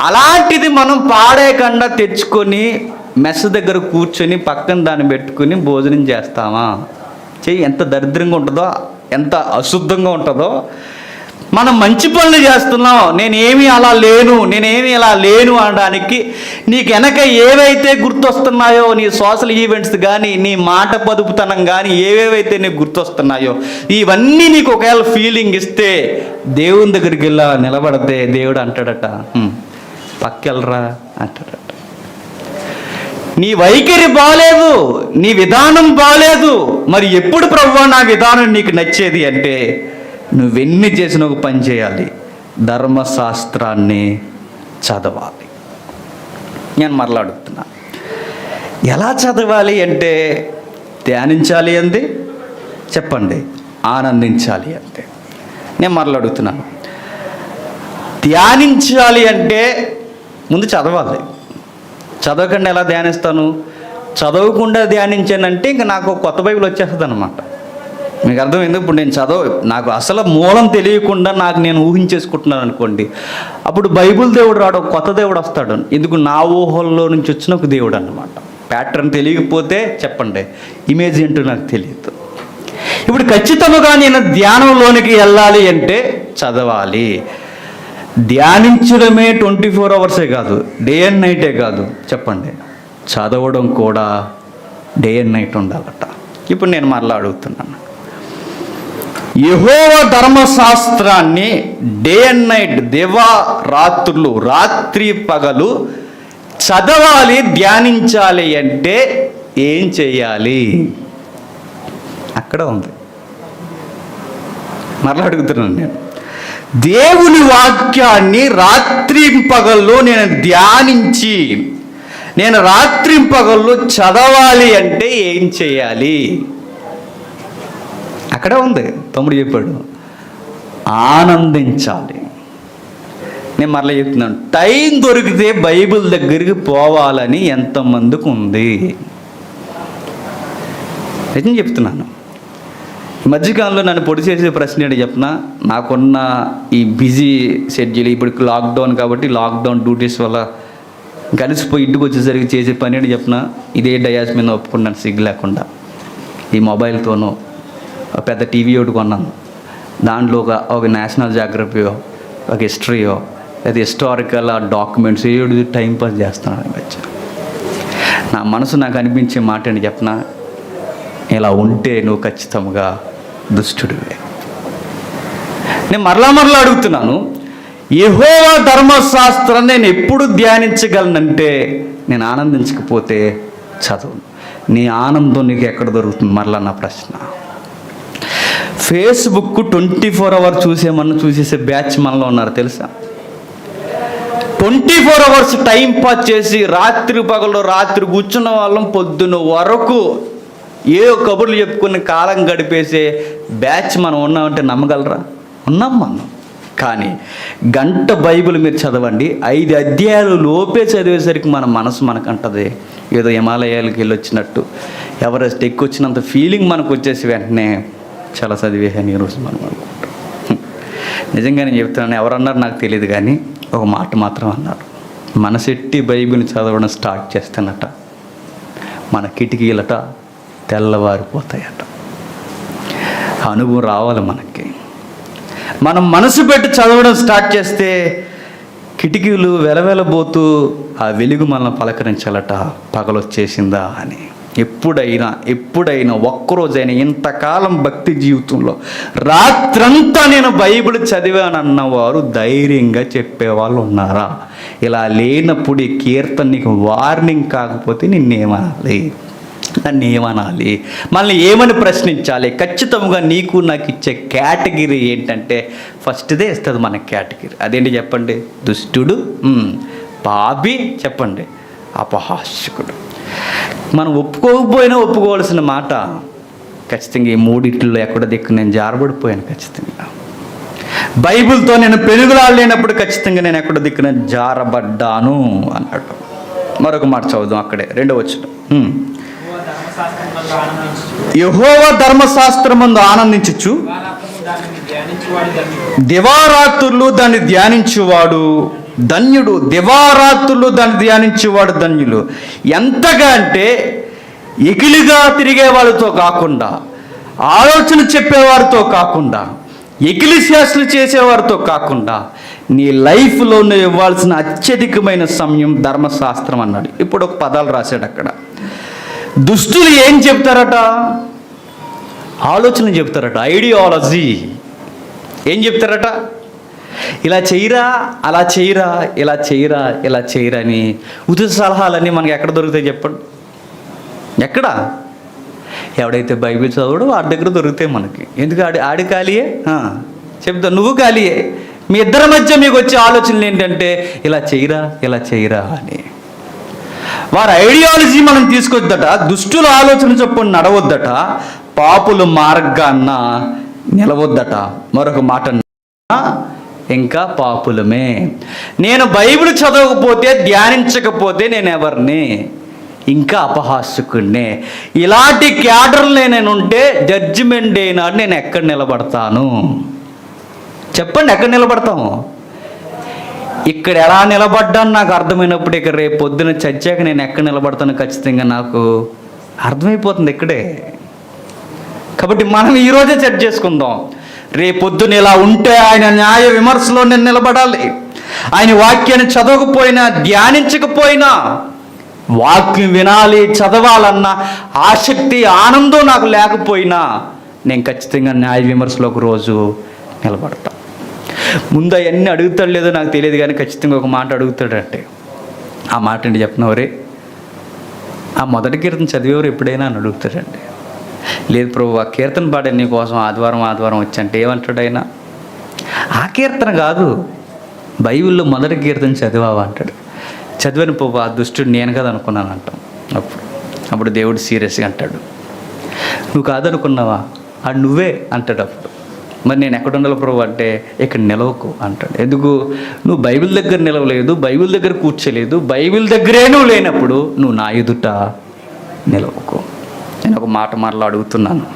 అలాంటిది మనం పాడేయకుండా తెచ్చుకొని మెస్ దగ్గర కూర్చొని పక్కన దాన్ని పెట్టుకుని భోజనం చేస్తామా? చెయ్యి. ఎంత దరిద్రంగా ఉంటుందో, ఎంత అశుద్ధంగా ఉంటుందో. మనం మంచి పనులు చేస్తున్నాం, నేనేమీ అలా లేను అనడానికి నీకు వెనక ఏవైతే గుర్తొస్తున్నాయో, నీ సోషల్ ఈవెంట్స్ కానీ, నీ మాట పదుపుతనం కానీ, ఏవేవైతే నీకు గుర్తొస్తున్నాయో ఇవన్నీ నీకు ఒకవేళ ఫీలింగ్ ఇస్తే దేవుని దగ్గరికి వెళ్ళా నిలబడితే దేవుడు అంటాడట, పక్కెళ్ళరా అంటాడట. నీ వైఖరి బాలేదు, నీ విధానం బాలేదు. మరి ఎప్పుడు ప్రభువా నా విధానం నీకు నచ్చేది అంటే, నువ్వెన్ని చేసిన ఒక పని చేయాలి, ధర్మశాస్త్రాన్ని చదవాలి. నేను మరలాడుతున్నా, ఎలా చదవాలి అంటే ధ్యానించాలి అంది, చెప్పండి, ఆనందించాలి అంతే. నేను మరలాడుతున్నాను, ధ్యానించాలి అంటే ముందు చదవాలి. చదవకుండా ఎలా ధ్యానిస్తాను? చదవకుండా ధ్యానించానంటే ఇంకా నాకు కొత్త బైబిల్ వచ్చేస్తుంది అనమాట. మీకు అర్థమైంది? ఇప్పుడు నేను నాకు అసలు మూలం తెలియకుండా నేను ఊహించేసుకుంటున్నాను అనుకోండి, అప్పుడు బైబిల్ దేవుడు రాడు, కొత్త దేవుడు వస్తాడు. ఎందుకు? నా ఊహల్లో నుంచి వచ్చిన ఒక దేవుడు అన్నమాట. ప్యాటర్న్ తెలియకపోతే చెప్పండి, ఇమేజ్ ఏంటో నాకు తెలియదు. ఇప్పుడు ఖచ్చితంగా నేను ధ్యానంలోనికి వెళ్ళాలి అంటే చదవాలి. ధ్యానించడమే 24 hours కాదు, డే అండ్ నైటే కాదు, చెప్పండి, చదవడం కూడా డే అండ్ నైట్ ఉండాలట. ఇప్పుడు నేను మరలా అడుగుతున్నాను, యెహోవా ధర్మశాస్త్రాన్ని డే అండ్ నైట్, దివా రాత్రులు, రాత్రి పగలు చదవాలి, ధ్యానించాలి అంటే ఏం చేయాలి? అక్కడ ఉంది. మరలా అడుగుతున్నాను నేను, దేవుని వాక్యాన్ని రాత్రింపగల్లో నేను ధ్యానించి, నేను రాత్రింపగల్లో చదవాలి అంటే ఏం చేయాలి? అక్కడే ఉంది. తమ్ముడు చెప్పాడు, ఆనందించాలి. నేను మరలా చెప్తున్నాను, టైం దొరికితే బైబిల్ దగ్గరికి పోవాలని ఎంతమందికి ఉంది? నిజం చెప్తున్నాను. ఈ మధ్యకాలంలో నన్ను పొడి చేసే ప్రశ్న ఏంటి చెప్పిన, నాకున్న ఈ బిజీ షెడ్యూల్, ఇప్పుడు లాక్డౌన్ కాబట్టి లాక్డౌన్ డ్యూటీస్ వల్ల కలిసిపోయి ఇంటికి వచ్చేసరికి చేసే పని ఏంటి చెప్పిన, ఇదే డయాస్ మీద ఒప్పుకున్నాను సిగ్గు లేకుండా. ఈ మొబైల్తోనూ పెద్ద టీవీ ఒకటి కొన్నాను, దాంట్లో ఒక నేషనల్ జాగ్రఫీయో, ఒక హిస్టరీయో, లేదా హిస్టారికల్ డాక్యుమెంట్స్ ఏడు టైంపాస్ చేస్తున్నాను. మధ్య నా మనసు నాకు అనిపించే మాట ఏంటి చెప్పిన, ఇలా ఉంటే నువ్వు ఖచ్చితంగా దుష్టుడివే. నేను మరలా అడుగుతున్నాను, యెహోవా ధర్మశాస్త్రాన్ని నేను ఎప్పుడు ధ్యానించగలనంటే నేను ఆనందించకపోతే చదువు. నీ ఆనందం నీకు ఎక్కడ దొరుకుతుంది? మరలా నా ప్రశ్న. ఫేస్బుక్ 24 hours చూసేసే బ్యాచ్ మనలో ఉన్నారు తెలుసా? 24 hours టైం పాస్ చేసి రాత్రి కూర్చున్న వాళ్ళం పొద్దున వరకు ఏ కబుర్లు చెప్పుకుని కాలం గడిపేసే బ్యాచ్ మనం ఉన్నామంటే నమ్మగలరా? ఉన్నాం మనం. కానీ గంట బైబిల్ మీరు చదవండి, 5 అధ్యాయాలు లోపే చదివేసరికి మన మనసు మనకంటది ఏదో హిమాలయాలకు వెళ్ళి వచ్చినట్టు, ఎవరెస్ట్ ఎక్కొచ్చినంత ఫీలింగ్ మనకు వచ్చేసి వెంటనే చాలా చదివేసాను ఈరోజు మనం అనుకుంటాం. నిజంగా నేను చెప్తున్నాను, ఎవరన్నారు నాకు తెలియదు, కానీ ఒక మాట మాత్రం అన్నారు, మనసెట్టి బైబిల్ చదవడం స్టార్ట్ చేస్తానట మన కిటికీలట తెల్లవారిపోతాయట. అనుభవం రావాలి మనకి. మనం మనసు పెట్టి చదవడం స్టార్ట్ చేస్తే కిటికీలు వెలవెలబోతూ ఆ వెలుగు మనల్ని పలకరించాలట, పగలొచ్చేసిందా అని. ఎప్పుడైనా ఒక్కరోజైనా ఇంతకాలం భక్తి జీవితంలో రాత్రంతా నేను బైబిల్ చదివానన్నవారు ధైర్యంగా చెప్పేవాళ్ళు ఉన్నారా? ఇలా లేనప్పుడు ఈ కీర్తన నీకు వార్నింగ్ కాకపోతే నన్ను ఏమనాలి? మళ్ళీ ఏమని ప్రశ్నించాలి? ఖచ్చితంగా నీకు నాకు ఇచ్చే కేటగిరీ ఏంటంటే ఫస్ట్దే ఇస్తుంది మన కేటగిరీ. అదేంటి చెప్పండి? దుష్టుడు, పాపి, చెప్పండి అపహాస్యకుడు. మనం ఒప్పుకోకపోయినా ఒప్పుకోవాల్సిన మాట ఖచ్చితంగా ఈ మూడిట్లో ఎక్కడ దిక్కు నేను జారబడిపోయాను. ఖచ్చితంగా బైబిల్తో నేను పెనుగులాడలేనప్పుడు ఖచ్చితంగా నేను ఎక్కడ దిక్కున జారబడ్డాను అన్నట్టు. మరొక మాట చదువుదాం, అక్కడే 2వ వచనం. యెహోవా ధర్మశాస్త్రమందు ఆనందించుచు దివారాత్రులు దాన్ని ధ్యానించువాడు ధన్యుడు. దివారాత్రులు దాన్ని ధ్యానించేవాడు ధన్యులు. ఎంతగా అంటే ఎకిలిగా తిరిగే వాళ్ళతో కాకుండా, ఆలోచన చెప్పేవారితో కాకుండా, ఎకిలి శాస్త్రులు చేసేవారితో కాకుండా నీ లైఫ్లో నువ్వు ఇవ్వాల్సిన అత్యధికమైన సమయం ధర్మశాస్త్రం అన్నాడు. ఇప్పుడు ఒక పదాలు రాశాడు అక్కడ. దుష్టులు ఏం చెప్తారట? ఆలోచన చెప్తారట, ఐడియాలజీ. ఏం చెప్తారట? ఇలా చేయరా, అలా చేయరా, ఇలా చేయరా, ఇలా చేయరా అని ఉచిత సలహాలన్నీ మనకి ఎక్కడ దొరుకుతాయి చెప్పండి? ఎక్కడ? ఎవడైతే బైబిల్ చదవడో వాడి దగ్గర దొరుకుతాయి మనకి. ఎందుకు? ఆడి ఖాళీయే. చెప్తా, నువ్వు ఖాళీయే. మీ ఇద్దరి మధ్య మీకు వచ్చే ఆలోచనలు ఏంటంటే ఇలా చేయరా, ఇలా చేయరా అని. వారి ఐడియాలజీ మనం తీసుకొద్దట, దుష్టుల ఆలోచన చొప్పున నడవద్దట, పాపుల మార్గాన్న నిలవద్దట. మరొక మాట, ఇంకా పాపులమే. నేను బైబిల్ చదవకపోతే, ధ్యానించకపోతే నేను ఎవరిని? ఇంకా అపహాస్యకుడినే. ఇలాంటి క్యాడర్లు నేను ఉంటే జడ్జిమెంట్ డే నాడు నేను ఎక్కడ నిలబడతాను చెప్పండి? ఎక్కడ నిలబడతాము? ఇక్కడ ఎలా నిలబడ్డాను నాకు అర్థమైనప్పుడు ఇక రేపు పొద్దున చచ్చాక నేను ఎక్కడ నిలబడతాను ఖచ్చితంగా నాకు అర్థమైపోతుంది ఇక్కడే. కాబట్టి మనం ఈరోజే సెట్ చేసుకుందాం. రేపొద్దున ఇలా ఉంటే ఆయన న్యాయ విమర్శలో నేను నిలబడాలి. ఆయన వాక్యాన్ని చదవకపోయినా, ధ్యానించకపోయినా, వాక్యం వినాలి, చదవాలన్న ఆసక్తి, ఆనందం నాకు లేకపోయినా నేను ఖచ్చితంగా న్యాయ విమర్శలో ఒక రోజు నిలబడతా. ముందు అవన్నీ అడుగుతాడు లేదో నాకు తెలియదు, కానీ ఖచ్చితంగా ఒక మాట అడుగుతాడంటే ఆ మాట అండి చెప్పినవరే, ఆ మొదటి కీర్తన చదివేవారు ఎప్పుడైనా అని అడుగుతాడండి. లేదు ప్రభు, ఆ కీర్తన పాడే నీ కోసం ఆదివారం వచ్చంటే ఏమంటాడు ఆయన? ఆ కీర్తన కాదు, బైబిల్లో మొదటి కీర్తన చదివావా అంటాడు. చదివాను ప్రభు, ఆ దుష్టుడు నేను కదా అనుకున్నాను అంటాం. అప్పుడు దేవుడు సీరియస్గా అంటాడు, నువ్వు కాదనుకున్నావా? అది నువ్వే అంటాడు. అప్పుడు మరి నేను ఎక్కడ ఉండాలి ప్రభు అంటే, ఇక్కడ నిలవకు అంటాడు. ఎందుకు? నువ్వు బైబిల్ దగ్గర నిలవలేదు, బైబిల్ దగ్గర కూర్చోలేదు, బైబిల్ దగ్గరే నువ్వు లేనప్పుడు నువ్వు నా ఎదుట నిలవకు. నేను ఒక మాట అడుగుతున్నాను,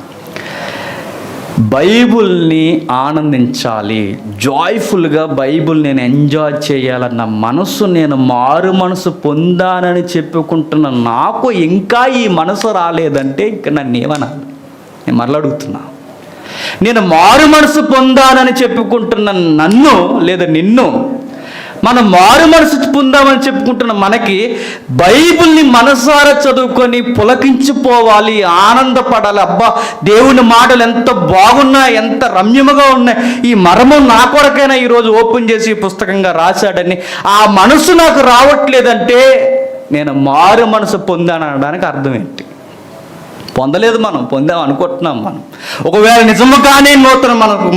బైబిల్ని ఆనందించాలి, జాయ్ఫుల్గా బైబిల్ నేను ఎంజాయ్ చేయాలన్న మనసు, నేను మారు మనసు పొందానని చెప్పుకుంటున్న నాకు ఇంకా ఈ మనసు రాలేదంటే ఇంకా నన్ను ఏమనాలి? నేను మరలా అడుగుతున్నా. నేను మారు మనసు పొందానని చెప్పుకుంటున్న నన్ను లేదా నిన్ను మనం మారు మనసు పొందామని చెప్పుకుంటున్న మనకి బైబిల్ని మనసారా చదువుకొని పులకించిపోవాలి, ఆనందపడాలి. అబ్బా, దేవుని మాటలు ఎంత బాగున్నాయి, ఎంత రమ్యముగా ఉన్నాయి, ఈ మర్మం నా కొరకైనా ఈరోజు ఓపెన్ చేసి పుస్తకంగా రాశాడని ఆ మనసు నాకు రావట్లేదంటే నేను మారు మనసు పొందాను అనడానికి అర్థం ఏంటి? పొందలేదు, మనం పొందాం అనుకుంటున్నాం. మనం ఒకవేళ నిజముగానే నూతన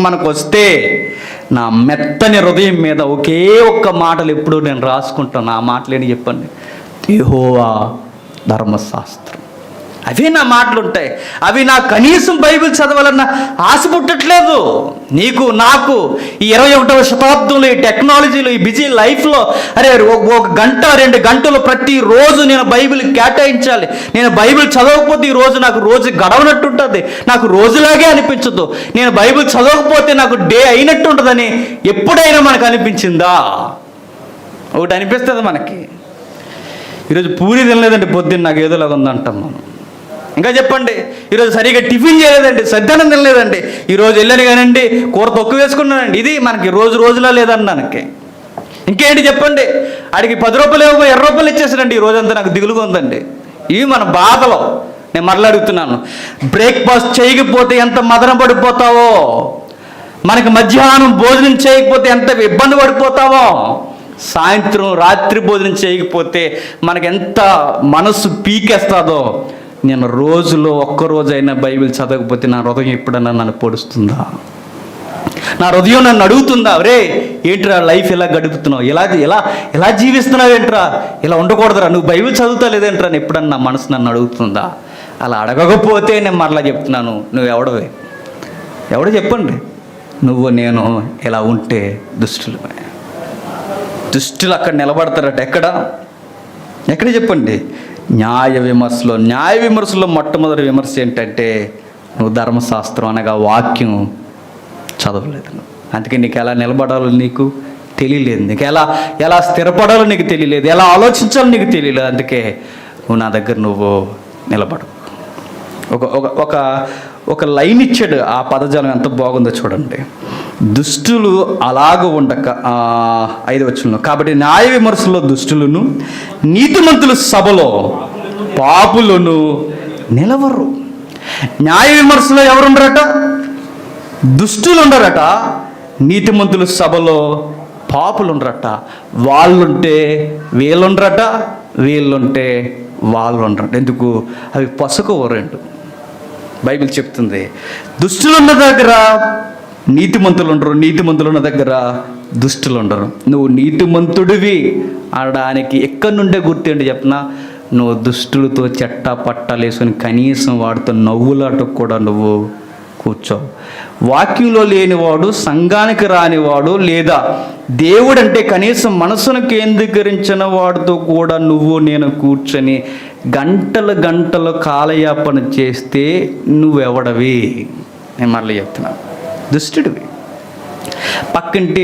మనకు వస్తే నా మెత్తని హృదయం మీద ఒకే ఒక్క మాటలు ఎప్పుడు నేను రాసుకుంటాను. ఆ మాటలు ఏంటి చెప్పండి? యెహోవా ధర్మశాస్త్రం. అవే నా మాటలు ఉంటాయి. అవి నా కనీసం బైబిల్ చదవాలన్న ఆశ పుట్టట్లేదు. నీకు నాకు ఈ 21వ శతాబ్దంలో, ఈ టెక్నాలజీలో, ఈ బిజీ లైఫ్లో అరే ఒక గంట 2 గంటలు ప్రతిరోజు నేను బైబిల్ కేటాయించాలి. నేను బైబిల్ చదవకపోతే ఈ రోజు నాకు రోజు గడవనట్టు ఉంటుంది, నాకు రోజులాగే అనిపించదు. నేను బైబిల్ చదవకపోతే నాకు డే అయినట్టు ఉంటుందని ఎప్పుడైనా మనకు అనిపించిందా? ఒకటి అనిపిస్తుంది మనకి. ఈరోజు పూరి తినలేదండి, పొద్దున్న నాకు ఏదోలాగా ఉందంటాం మనం. ఇంకా చెప్పండి, ఈరోజు సరిగా టిఫిన్ చేయలేదండి, సద్దనం తినలేదండి, ఈరోజు వెళ్ళాను కానండి కూర తొక్కు వేసుకున్నానండి. ఇది మనకి రోజులా లేదన్నానికి. ఇంకేంటి చెప్పండి, ఆడికి 10 రూపాయలు 20 రూపాయలు ఇచ్చేసారండి, ఈ రోజంతా నాకు దిగులుగా ఉందండి. ఇవి మన బాధలో. నేను మరలా అడుగుతున్నాను, బ్రేక్ఫాస్ట్ చేయకపోతే ఎంత మదన పడిపోతావో, మనకి మధ్యాహ్నం భోజనం చేయకపోతే ఎంత ఇబ్బంది పడిపోతావో, సాయంత్రం రాత్రి భోజనం చేయకపోతే మనకి ఎంత మనసు పీకేస్తుందో. నేను రోజులో ఒక్కరోజైనా బైబిల్ చదవకపోతే నా హృదయం ఎప్పుడన్నా నన్ను పొడుస్తుందా? నా హృదయం నన్ను అడుగుతుందా, రే ఏంట్రా లైఫ్ ఎలా గడుపుతున్నావు, ఎలా జీవిస్తున్నావు ఏంట్రా, ఇలా ఉండకూడదురా, నువ్వు బైబిల్ చదువుతా లేదేంట్రా అని ఎప్పుడన్నా నా మనసు నన్ను అడుగుతుందా? అలా అడగకపోతే నేను మరలా చెప్తున్నాను, నువ్వు ఎవడో చెప్పండి, నువ్వు నేను ఇలా ఉంటే దుష్టులు అక్కడ నిలబడతారట. ఎక్కడ చెప్పండి? న్యాయ విమర్శలో మొట్టమొదటి విమర్శ ఏంటంటే నువ్వు ధర్మశాస్త్రం అనగా వాక్యం చదవలేదు. అందుకే నీకు ఎలా నిలబడాలో నీకు తెలియలేదు, నీకు ఎలా స్థిరపడాలో నీకు తెలియలేదు, ఎలా ఆలోచించాలో నీకు తెలియలేదు. అందుకే నువ్వు నా దగ్గర నిలబడు. ఒక లైన్ ఇచ్చాడు, ఆ పదజాలం ఎంత బాగుందో చూడండి. దుష్టులు అలాగ ఉండక 5వ వచనంలో, కాబట్టి న్యాయ విమర్శలో దుష్టులను, నీతిమంతుల సభలో పాపులను నిలవరు. న్యాయ విమర్శలో ఎవరుండరట? దుష్టులు ఉండరట. నీతిమంతుల సభలో పాపులు ఉండరట. వాళ్ళుంటే వీళ్ళుండరట, వీళ్ళుంటే వాళ్ళు ఉండరట. ఎందుకు? అవి పసుకవరండు. బైబిల్ చెప్తుంది, దుష్టులున్న దగ్గర నీతిమంతులు ఉండరు, నీతిమంతులు ఉన్న దగ్గర దుష్టులు ఉండరు. నువ్వు నీతిమంతుడివి అనడానికి ఎక్కడి నుండే గుర్తేంటి చెప్పనా? నువ్వు దుష్టులతో పట్టాలు వేసుకొని కనీసం వాడితో నవ్వులాటకు కూడా నువ్వు కూర్చోవు. వాక్యంలో లేనివాడు, సంఘానికి రానివాడు, లేదా దేవుడంటే కనీసం మనసును కేంద్రీకరించిన వాడితో కూడా నేను కూర్చొని గంటలు కాలయాపన చేస్తే నువ్వెవడవి? నేను మళ్ళీ చెప్తున్నాను, దుష్టుడివి. పక్కింటి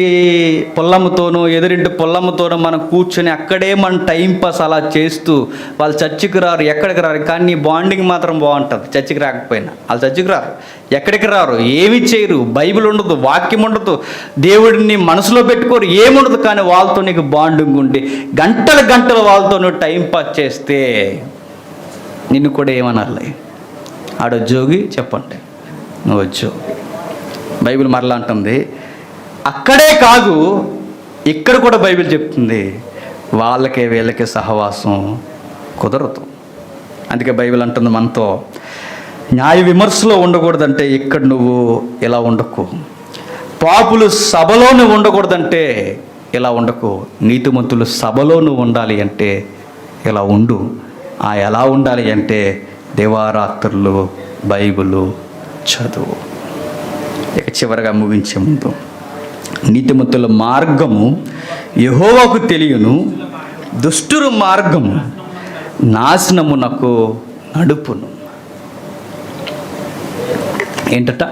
పొల్లమ్మతోనూ ఎదురింటి పొల్లమ్మతోనూ మనం కూర్చొని అక్కడే మన టైంపాస్ అలా చేస్తూ, వాళ్ళు చర్చికి రారు, ఎక్కడికి రారు, కానీ నీ బాండింగ్ మాత్రం బాగుంటుంది. చర్చికి రాకపోయినా వాళ్ళు చర్చికి రారు, ఎక్కడికి రారు, ఏమి చేయరు, బైబిల్ ఉండదు, వాక్యం ఉండదు, దేవుడిని మనసులో పెట్టుకోరు, ఏముండదు. కానీ వాళ్ళతో నీకు బాండింగ్ ఉండి గంటలు వాళ్ళతో నువ్వు టైంపాస్ చేస్తే నిన్ను కూడా ఏమనాలి? ఆడో జోగి చెప్పండి, నువ్వు జోగి. బైబిల్ మరలా అంటుంది, అక్కడే కాదు ఇక్కడ కూడా బైబిల్ చెప్తుంది, వాళ్ళకే వీళ్ళకే సహవాసం కుదరదు. అందుకే బైబిల్ అంటుంది మనతో, న్యాయ విమర్శలో ఉండకూడదంటే ఇక్కడ నువ్వు ఇలా ఉండకు, పాపులు సభలో నువ్వు ఉండకూడదంటే ఇలా ఉండకు, నీతిమంతులు సభలో నువ్వు ఉండాలి అంటే ఇలా ఉండు. ఎలా ఉండాలి అంటే దేవారాత్రులు బైబిలు చదువు. ఇక చివరగా ముగించే ముందు, నీతిమంతుల మార్గము యెహోవాకు తెలియను, దుష్టుల మార్గము నాశనమునకు నడుపును. ఏంటట?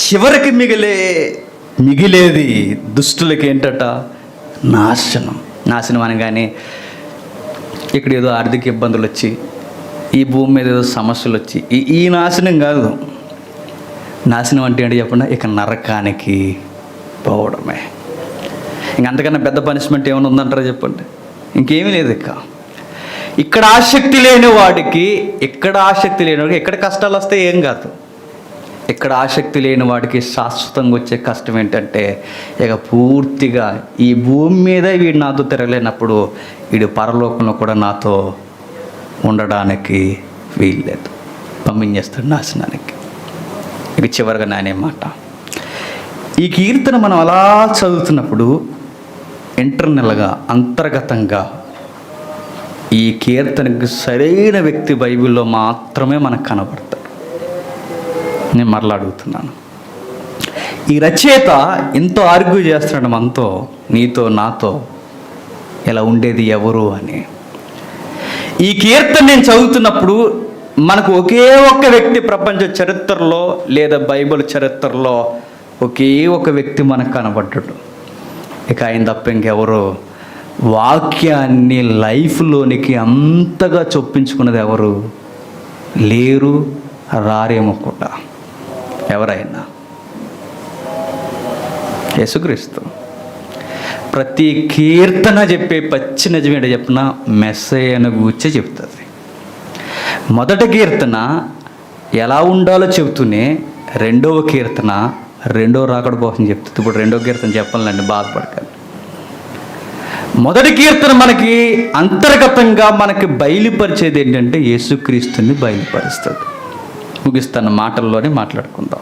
చివరికి మిగిలేది దుష్టులకి ఏంటట? నాశనం అనగానే ఇక్కడ ఏదో ఆర్థిక ఇబ్బందులు వచ్చి, ఈ భూమి మీద ఏదో సమస్యలు వచ్చి ఈ నాశనం కాదు. నాశనం అంటే ఏంటి చెప్పండి? ఇక నరకానికి పోవడమే. అంతకన్నా పెద్ద పనిష్మెంట్ ఏమైనా ఉందంటారా చెప్పండి? ఇంకేమీ లేదు. ఇక్కడ ఆసక్తి లేని వాడికి ఎక్కడ కష్టాలు వస్తే ఏం కాదు. ఇక్కడ ఆసక్తి లేని వాడికి శాశ్వతంగా వచ్చే కష్టం ఏంటంటే, ఇక పూర్తిగా ఈ భూమి మీద వీడు నాతో తిరగలేనప్పుడు వీడు పరలోకంలో కూడా నాతో ఉండడానికి వీల్లేదు, పంపించేస్తాడు నాశనానికి. ఇక చివరిగా నానే మాట, ఈ కీర్తన మనం అలా చదువుతున్నప్పుడు ఇంటర్నల్గా, అంతర్గతంగా ఈ కీర్తనకి సరైన వ్యక్తి బైబిల్లో మాత్రమే మనకు కనబడతాడు. నేను మరలా అడుగుతున్నాను, ఈ రచయిత ఎంతో ఆర్గ్యూ చేస్తున్నాడు మనతో, నీతో నాతో, ఇలా ఉండేది ఎవరు అని. ఈ కీర్తన నేను చదువుతున్నప్పుడు మనకు ఒకే ఒక్క వ్యక్తి ప్రపంచ చరిత్రలో లేదా బైబిల్ చరిత్రలో ఒకే ఒక వ్యక్తి మనకు కనబడ్డాడు. ఇక ఆయన తప్ప ఇంకెవరు వాక్యాన్ని లైఫ్లోనికి అంతగా చొప్పించుకున్నది ఎవరు లేరు, రారేమో కూడా. ఎవరైనా యేసుక్రీస్తు. ప్రతి కీర్తన చెప్పే పచ్చి నిజమేంటో చెప్పిన మెస్సయ్యను గూర్చే చెప్తుంది. మొదటి కీర్తన ఎలా ఉండాలో చెబుతూనే రెండవ కీర్తన రెండో రాకడ కోసం చెప్తుంది. ఇప్పుడు రెండో కీర్తన చెప్పాలండి, బాధపడకండి. మొదటి కీర్తన మనకి అంతర్గతంగా మనకి బయలుపరిచేది ఏంటంటే యేసుక్రీస్తుని బయలుపరుస్తుంది. ముగిస్తున్న మాటల్లోనే మాట్లాడుకుందాం.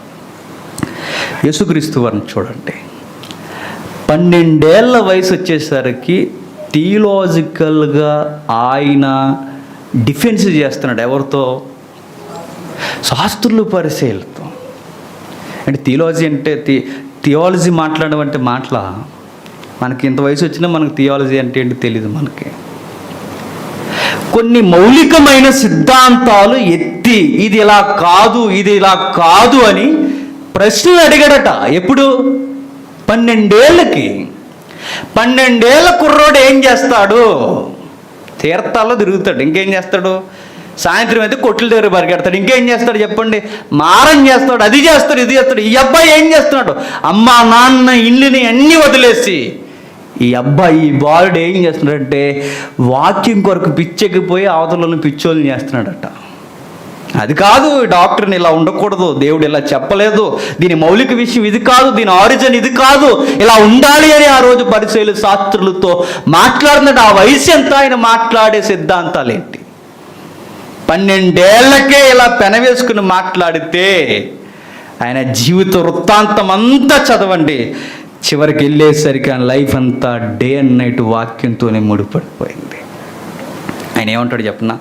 యేసుక్రీస్తు వారిని చూడండి, 12 ఏళ్ల వయసు వచ్చేసరికి థియలాజికల్గా ఆయన డిఫెన్స్ చేస్తున్నాడు. ఎవరితో? శాస్త్రులు, పరిసయ్యులతో. అంటే థియాలజీ అంటే థియాలజీ మాట్లాడడం అంటే మాటలా? మనకి ఇంత వయసు వచ్చినా మనకు థియాలజీ అంటే ఏంటి తెలియదు. మనకి కొన్ని మౌలికమైన సిద్ధాంతాలు ఎత్తి ఇది ఇలా కాదు, ఇది ఇలా కాదు అని ప్రశ్నలు అడిగాడట. ఎప్పుడు? 12 ఏళ్ళకి. 12 ఏళ్ళ కుర్రోడు ఏం చేస్తాడు? తీర్థాల్లో తిరుగుతాడు. ఇంకేం చేస్తాడు? సాయంత్రం అయితే కొట్ల దగ్గర పరిగెడతాడు. ఇంకేం చేస్తాడు చెప్పండి? మారం చేస్తాడు, అది చేస్తాడు, ఇది చేస్తాడు. ఈ అబ్బాయి ఏం చేస్తున్నాడు? అమ్మ నాన్న ఇల్లుని అన్నీ వదిలేసి ఈ అబ్బాయి, ఈ బాలుడు ఏం చేస్తున్నాడంటే వాక్యం కొరకు పిచ్చెక్కిపోయి అవతలను పిచ్చోళ్ళని చేస్తున్నాడట. అది కాదు, డాక్టర్ని ఇలా ఉండకూడదు, దేవుడు ఇలా చెప్పలేదు, దీని మౌలిక విషయం ఇది కాదు, దీని ఆరిజిన్ ఇది కాదు, ఇలా ఉండాలి అని ఆ రోజు పరిచయలు శాస్త్రులతో మాట్లాడినట్టు. ఆ వయసు ఎంత ఆయన మాట్లాడే సిద్ధాంతాలు ఏంటి? 12 ఏళ్లకే ఇలా పెనవేసుకుని మాట్లాడితే ఆయన జీవిత వృత్తాంతం అంతా చదవండి. చివరికి వెళ్ళేసరికి ఆయన లైఫ్ అంతా డే అండ్ నైట్ వాక్యంతోనే ముడిపడిపోయింది. ఆయన ఏమంటాడు చెప్పనా?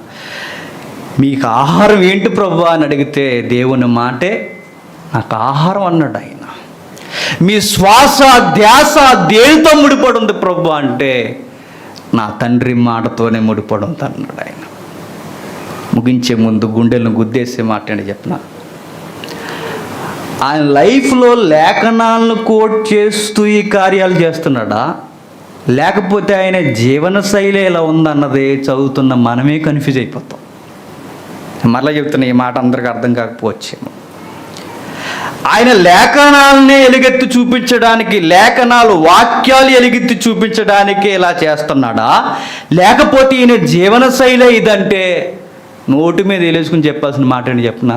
మీకు ఆహారం ఏంటి ప్రభు అని అడిగితే దేవుని మాటే నాకు ఆహారం అన్నాడు ఆయన. మీ శ్వాస ధ్యాస దేనితో ముడిపడి ఉంది ప్రభు అంటే నా తండ్రి మాటతోనే ముడిపడి ఉంది అన్నాడు ఆయన. ముగించే ముందు గుండెలను గుద్దేసే మాట అని చెప్పిన, ఆయన లైఫ్లో లేఖనాలను కోట్ చేస్తూ ఈ కార్యాలు చేస్తున్నాడా, లేకపోతే ఆయన జీవన శైలి ఎలా ఉందన్నది చదువుతున్న మనమే కన్ఫ్యూజ్ అయిపోతాం. మరలా చెప్తున్నా, ఈ మాట అందరికి అర్థం కాకపోవచ్చేమో. ఆయన లేఖనాలనే ఎలుగెత్తి చూపించడానికి, లేఖనాలు వాక్యాలు ఎలుగెత్తి చూపించడానికి ఇలా చేస్తున్నాడా, లేకపోతే ఈయన జీవన శైలి ఇదంటే నోటి మీద వేలేసుకుని చెప్పాల్సిన మాట ఏంటి చెప్పిన?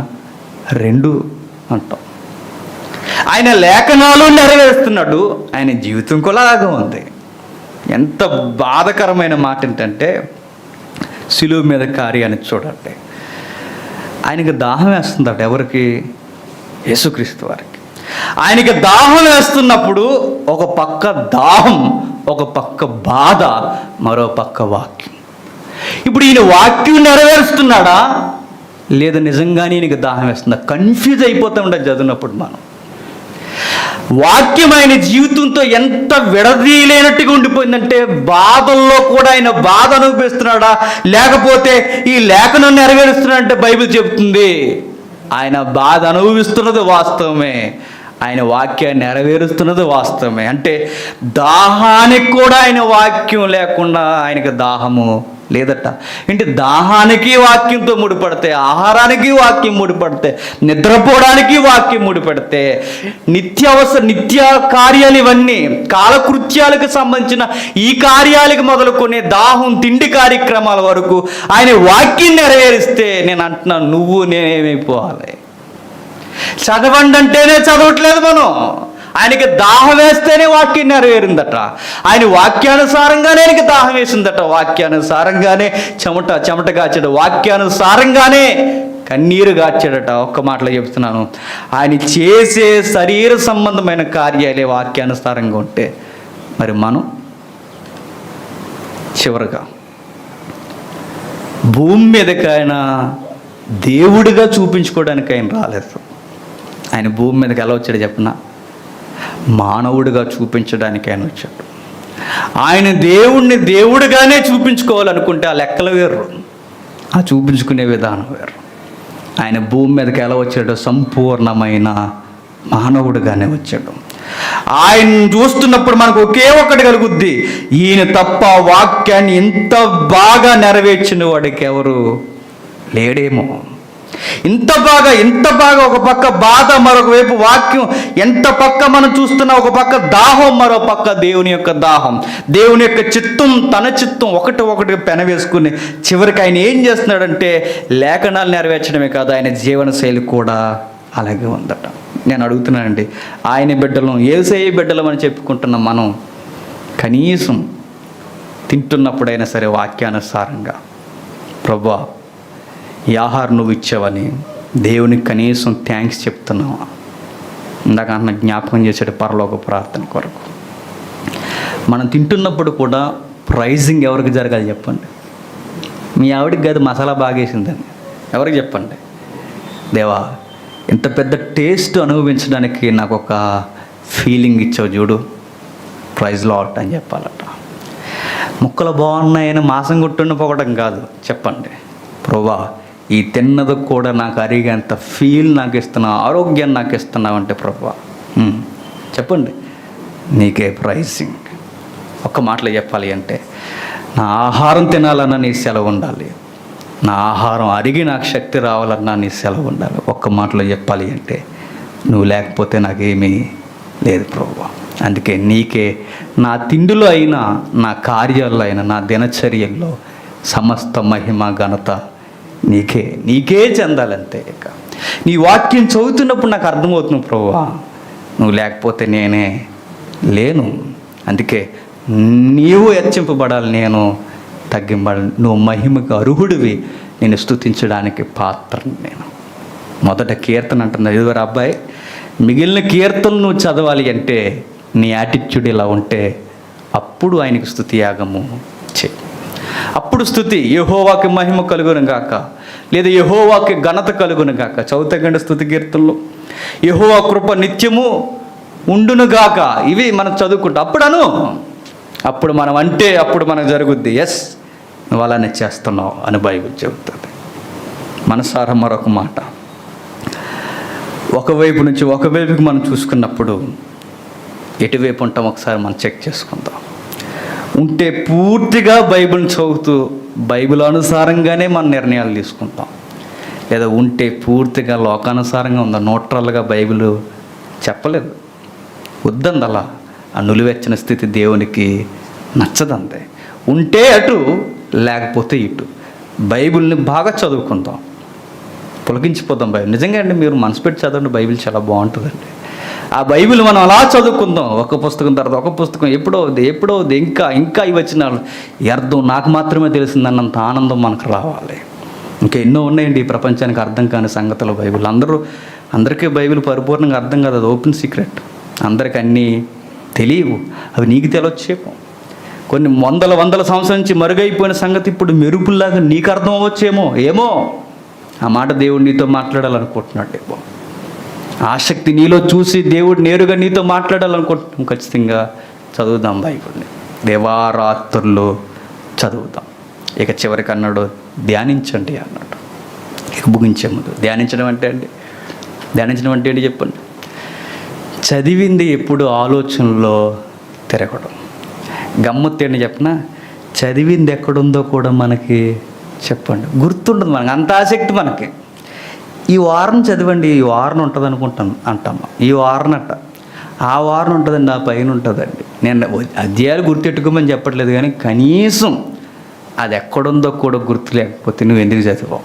రెండు అంటాం. ఆయన లేఖనాలు నెరవేరుస్తున్నాడు, ఆయన జీవితం కూడా అలాగే ఉంది. ఎంత బాధకరమైన మాట ఏంటంటే సిలువ మీద కార్యాన్ని చూడండి. ఆయనకి దాహం వేస్తుందట. ఎవరికి? యేసుక్రీస్తు వారికి. ఆయనకి దాహం వేస్తున్నప్పుడు ఒక పక్క దాహం, ఒక పక్క బాధ, మరో పక్క వాక్యం. ఇప్పుడు ఈయన వాక్యం నెరవేరుస్తున్నాడా లేదా నిజంగానే ఈయనకి దాహం వేస్తుందా? కన్ఫ్యూజ్ అయిపోతూ ఉండదు చదివినప్పుడు మనం. వాక్యం ఆయన జీవితంతో ఎంత విడదీయలేనట్టుగా ఉండిపోయిందంటే బాధల్లో కూడా ఆయన బాధ అనుభవిస్తున్నాడా, లేకపోతే ఈ లేఖనం నెరవేరుస్తున్నాడంటే బైబిల్ చెబుతుంది ఆయన బాధ అనుభవిస్తున్నది వాస్తవమే, ఆయన వాక్యాన్ని నెరవేరుస్తున్నది వాస్తవమే. అంటే దాహానికి కూడా ఆయన వాక్యం లేకుండా ఆయనకి దాహము లేదట. అంటే దాహానికి వాక్యంతో ముడిపడితే, ఆహారానికి వాక్యం ముడిపడితే, నిద్రపోవడానికి వాక్యం ముడిపడితే, నిత్య కార్యాలు ఇవన్నీ కాలకృత్యాలకు సంబంధించిన ఈ కార్యాలకు మొదలుకొని దాహం తిండి కార్యక్రమాల వరకు ఆయన వాక్యం నెరవేరిస్తే నేను అంటున్నాను, నువ్వు నేనేమైపోవాలి? చదవండి అంటేనే చదవట్లేదు మనం. ఆయనకి దాహం వేస్తేనే వాక్యం నెరవేరిందట. ఆయన వాక్యానుసారంగానే ఆయనకి దాహం వేసిందట. వాక్యానుసారంగానే చెమట కాచాడు. వాక్యానుసారంగానే కన్నీరు గాచాడట. ఒక్క మాటలో చెప్తున్నాను, ఆయన చేసే శరీర సంబంధమైన కార్యాలే వాక్యానుసారంగా ఉంటే మరి మనం చివరగా భూమి మీదకి ఆయన దేవుడిగా చూపించుకోవడానికి ఆయన రాలేదు. ఆయన భూమి మీదకి ఎలా వచ్చాడు చెప్పిన? మానవుడిగా చూపించడానికి ఆయన వచ్చాడు. ఆయన దేవుణ్ణి దేవుడిగానే చూపించుకోవాలనుకుంటే ఆ లెక్కలు వేరు, ఆ చూపించుకునే విధానం వేరు. ఆయన భూమి మీదకి ఎలా వచ్చాడో సంపూర్ణమైన మానవుడిగానే వచ్చాడు. ఆయన చూస్తున్నప్పుడు మనకు ఒకే ఒక్కటి కలుగుద్ది, ఈయన తప్ప వాక్యాన్ని ఎంత బాగా నెరవేర్చిన వాడికి ఎవరు లేడేమో. ఇంత బాగా ఒక పక్క బాధ, మరొక వైపు వాక్యం, ఎంత పక్క మనం చూస్తున్నా ఒక పక్క దాహం, మరో పక్క దేవుని యొక్క దాహం, దేవుని యొక్క చిత్తం, తన చిత్తం ఒకటి పెనవేసుకుని చివరికి ఆయన ఏం చేస్తున్నాడంటే లేఖనాలు నెరవేర్చడమే కాదు, ఆయన జీవన శైలి కూడా అలాగే ఉందట. నేను అడుగుతున్నానండి, ఆయన బిడ్డలను, యేసయ్య బిడ్డలు అని చెప్పుకుంటున్నాం మనం, కనీసం తింటున్నప్పుడైనా సరే వాక్యానుసారంగా ప్రభువా ఈ ఆహారం నువ్వు ఇచ్చావని దేవునికి కనీసం థ్యాంక్స్ చెప్తున్నావా? ఇందాక అన్న జ్ఞాపకం చేసాడు పరలోక ప్రార్థన కొరకు. మనం తింటున్నప్పుడు కూడా ప్రైజింగ్ ఎవరికి జరగాలి చెప్పండి? మీ ఆవిడికి కాదు, మసాలా బాగేసిందని ఎవరికి చెప్పండి? దేవా ఇంత పెద్ద టేస్ట్ అనుభవించడానికి నాకు ఒక ఫీలింగ్ ఇచ్చావు చూడు, ప్రైజ్ లాట్ అని చెప్పాలట. ముక్కలు బాగున్నాయని మాసం కొట్టుని పోవడం కాదు, చెప్పండి ప్రభువా ఈ తిన్నది కూడా నాకు అరిగేంత ఫీల్ నాకు ఇస్తున్నావు, ఆరోగ్యాన్ని నాకు ఇస్తున్నావు అంటే ప్రభువా చెప్పండి, నీకే ప్రైజింగ్. ఒక్క మాటలో చెప్పాలి అంటే నా ఆహారం తినాలన్నా నీ సెలవు ఉండాలి, నా ఆహారం అరిగి నాకు శక్తి రావాలన్నా నీ సెలవు ఉండాలి. ఒక్క మాటలో చెప్పాలి అంటే నువ్వు లేకపోతే నాకేమీ లేదు ప్రభువా. అందుకే నీకే నా తిండిలో అయినా, నా కార్యాల్లో అయినా, నా దినచర్యల్లో సమస్త మహిమ ఘనత నీకే చెందాలంతే. ఇక నీ వాక్యం చదువుతున్నప్పుడు నాకు అర్థమవుతుంది ప్రభువా, నువ్వు లేకపోతే నేనే లేను. అందుకే నీవు హెచ్చింపబడాలి, నేను తగ్గింపడాలి. నువ్వు మహిమకు అర్హుడివి, నేను స్తుతించడానికి పాత్రను నేను. మొదట కీర్తన అంటున్నా, ఇదివరకు అబ్బాయి మిగిలిన కీర్తనలు నువ్వు చదవాలి అంటే నీ యాటిట్యూడ్ ఇలా ఉంటే అప్పుడు ఆయనకు స్తుతి యాగము చేయి. అప్పుడు స్తుతి యెహోవాకి మహిమ కలుగును గాక, లేదా యెహోవాకి ఘనత కలుగును గాక. చదువుతాకండి స్తుతి కీర్తనలు, యెహోవా కృప నిత్యము ఉండును గాక. ఇవి మనం చదువుకుంటాం. అప్పుడు మనం అంటే అప్పుడు మనకు జరుగుద్ది. ఎస్ నువ్వు అలానే చేస్తున్నావు అని బైబిల్ చెబుతుంది. మనసారా మరొక మాట, ఒకవైపు నుంచి ఒకవైపుకి మనం చూసుకున్నప్పుడు ఎటువైపు ఉంటాం ఒకసారి మనం చెక్ చేసుకుందాం. ఉంటే పూర్తిగా బైబిల్ని చదువుతూ బైబిల్ అనుసారంగానే మన నిర్ణయాలు తీసుకుంటాం, లేదా ఉంటే పూర్తిగా లోకానుసారంగా ఉందా, న్యూట్రల్గా బైబిల్ చెప్పలేదు, వద్దంది అలా. ఆ నులివెచ్చిన స్థితి దేవునికి నచ్చదంతే. ఉంటే అటు, లేకపోతే ఇటు. బైబిల్ని బాగా చదువుకుందాం, పులకించిపోతాం బైబిల్. నిజంగా అండి, మీరు మనసు పెట్టి చదవండి, బైబిల్ చాలా బాగుంటుందండి. ఆ బైబిల్ మనం అలా చదువుకుందాం, ఒక పుస్తకం తర్వాత ఒక పుస్తకం, ఎప్పుడవుద్ది ఇంకా ఇవి వచ్చిన అర్థం నాకు మాత్రమే తెలిసిందన్నంత ఆనందం మనకు రావాలి. ఇంకా ఎన్నో ఉన్నాయండి ఈ ప్రపంచానికి అర్థం కాని సంగతులు. బైబిల్ అందరికీ బైబిల్ పరిపూర్ణంగా అర్థం కాదు, అది ఓపెన్ సీక్రెట్. అందరికి అన్నీ తెలియవు, అవి నీకు తెలియచ్చేమో. కొన్ని వందల సంవత్సరాల నుంచి మరుగైపోయిన సంగతి ఇప్పుడు మెరుపుల్లాగా నీకు అర్థం అవ్వచ్చేమో. ఏమో ఆ మాట దేవుడు నీతో మాట్లాడాలనుకుంటున్నాడు. ఏమో ఆసక్తి నీలో చూసి దేవుడు నేరుగా నీతో మాట్లాడాలనుకుంటున్నాం. ఖచ్చితంగా చదువుదాం బైబిల్ని, దేవారాత్రుల్లో చదువుదాం. ఇక చివరికి అన్నాడు ధ్యానించండి అన్నాడు. ఇక ముగించే ముందు ధ్యానించడం అంటే ఏంటి చెప్పండి. చదివింది ఎప్పుడు ఆలోచనలో తిరగడం. గమ్మత్తేంటి చెప్పిన, చదివింది ఎక్కడుందో కూడా మనకి చెప్పండి, గుర్తుండదు మనకి, అంత ఆసక్తి మనకి. ఈ వారం చదవండి, ఈ వారం ఉంటుంది అనుకుంటాను అంటాము, ఈ వారం అట్ట, ఆ వారం ఉంటుందండి, ఆ పైన ఉంటుందండి. నేను అధ్యాయాలు గుర్తెట్టుకోమని చెప్పట్లేదు, కానీ కనీసం అది ఎక్కడుందో కూడా గుర్తు లేకపోతే నువ్వు ఎందుకు చదివావు?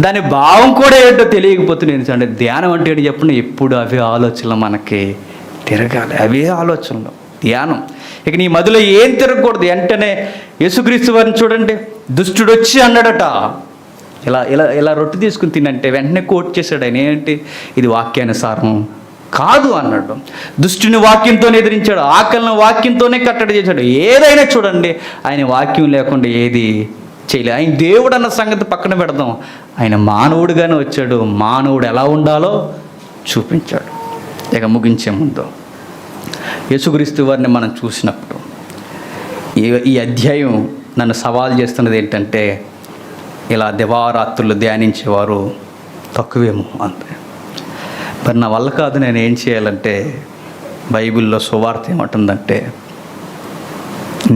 దాని భావం కూడా ఏంటో తెలియకపోతే నేను అంటే ధ్యానం అంటే ఏంటి చెప్పండి, ఎప్పుడు అవే ఆలోచనలు మనకి తిరగాలి, అవే ఆలోచనలు, ధ్యానం. ఇక నీ మధ్యలో ఏం తిరగకూడదు. వెంటనే యేసుక్రీస్తు వారిని చూడండి, దుష్టుడు వచ్చి అన్నాడట, ఇలా ఇలా ఇలా రొట్టె తీసుకుని తినంటే వెంటనే కోట్ చేశాడు ఆయన, ఏంటి ఇది వాక్యానుసారం కాదు అన్నాడు. దుష్టుని వాక్యంతోనే ఎదిరించాడు, ఆకలిని వాక్యంతోనే కట్టడి చేశాడు. ఏదైనా చూడండి, ఆయన వాక్యం లేకుండా ఏది చేయలేదు. ఆయన దేవుడు అన్న సంగతి పక్కన పెడదాం, ఆయన మానవుడిగానే వచ్చాడు, మానవుడు ఎలా ఉండాలో చూపించాడు. ఇక ముగించే ముందు యేసుక్రీస్తు వారిని మనం చూసినప్పుడు ఈ అధ్యాయం నన్ను సవాల్ చేస్తున్నది ఏంటంటే, ఇలా దివారాత్రులు ధ్యానించేవారు తక్కువేమో అంతే. మరి నా వల్ల కాదు, నేను ఏం చేయాలంటే, బైబిల్లో సువార్త ఏమంటుందంటే,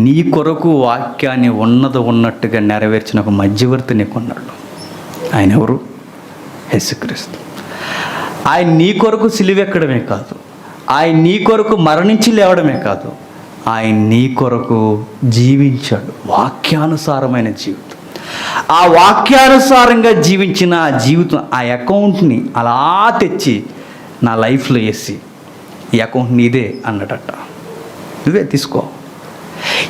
నీ కొరకు వాక్యాన్ని ఉన్నట్టుగా నెరవేర్చిన ఒక మధ్యవర్తి నీకున్నాడు. ఆయన ఎవరు? యేసుక్రీస్తు. ఆయన నీ కొరకు సిలువెక్కడమే కాదు, ఆయన నీ కొరకు మరణించి లేవడమే కాదు, ఆయన నీ కొరకు జీవించాడు, వాక్యానుసారమైన జీవితం. ఆ వాక్యానుసారంగా జీవించిన ఆ జీవితం, ఆ అకౌంట్ని అలా తెచ్చి నా లైఫ్లో వేసి, ఈ అకౌంట్ నీదే అన్నట్ట, నువ్వే తీసుకో.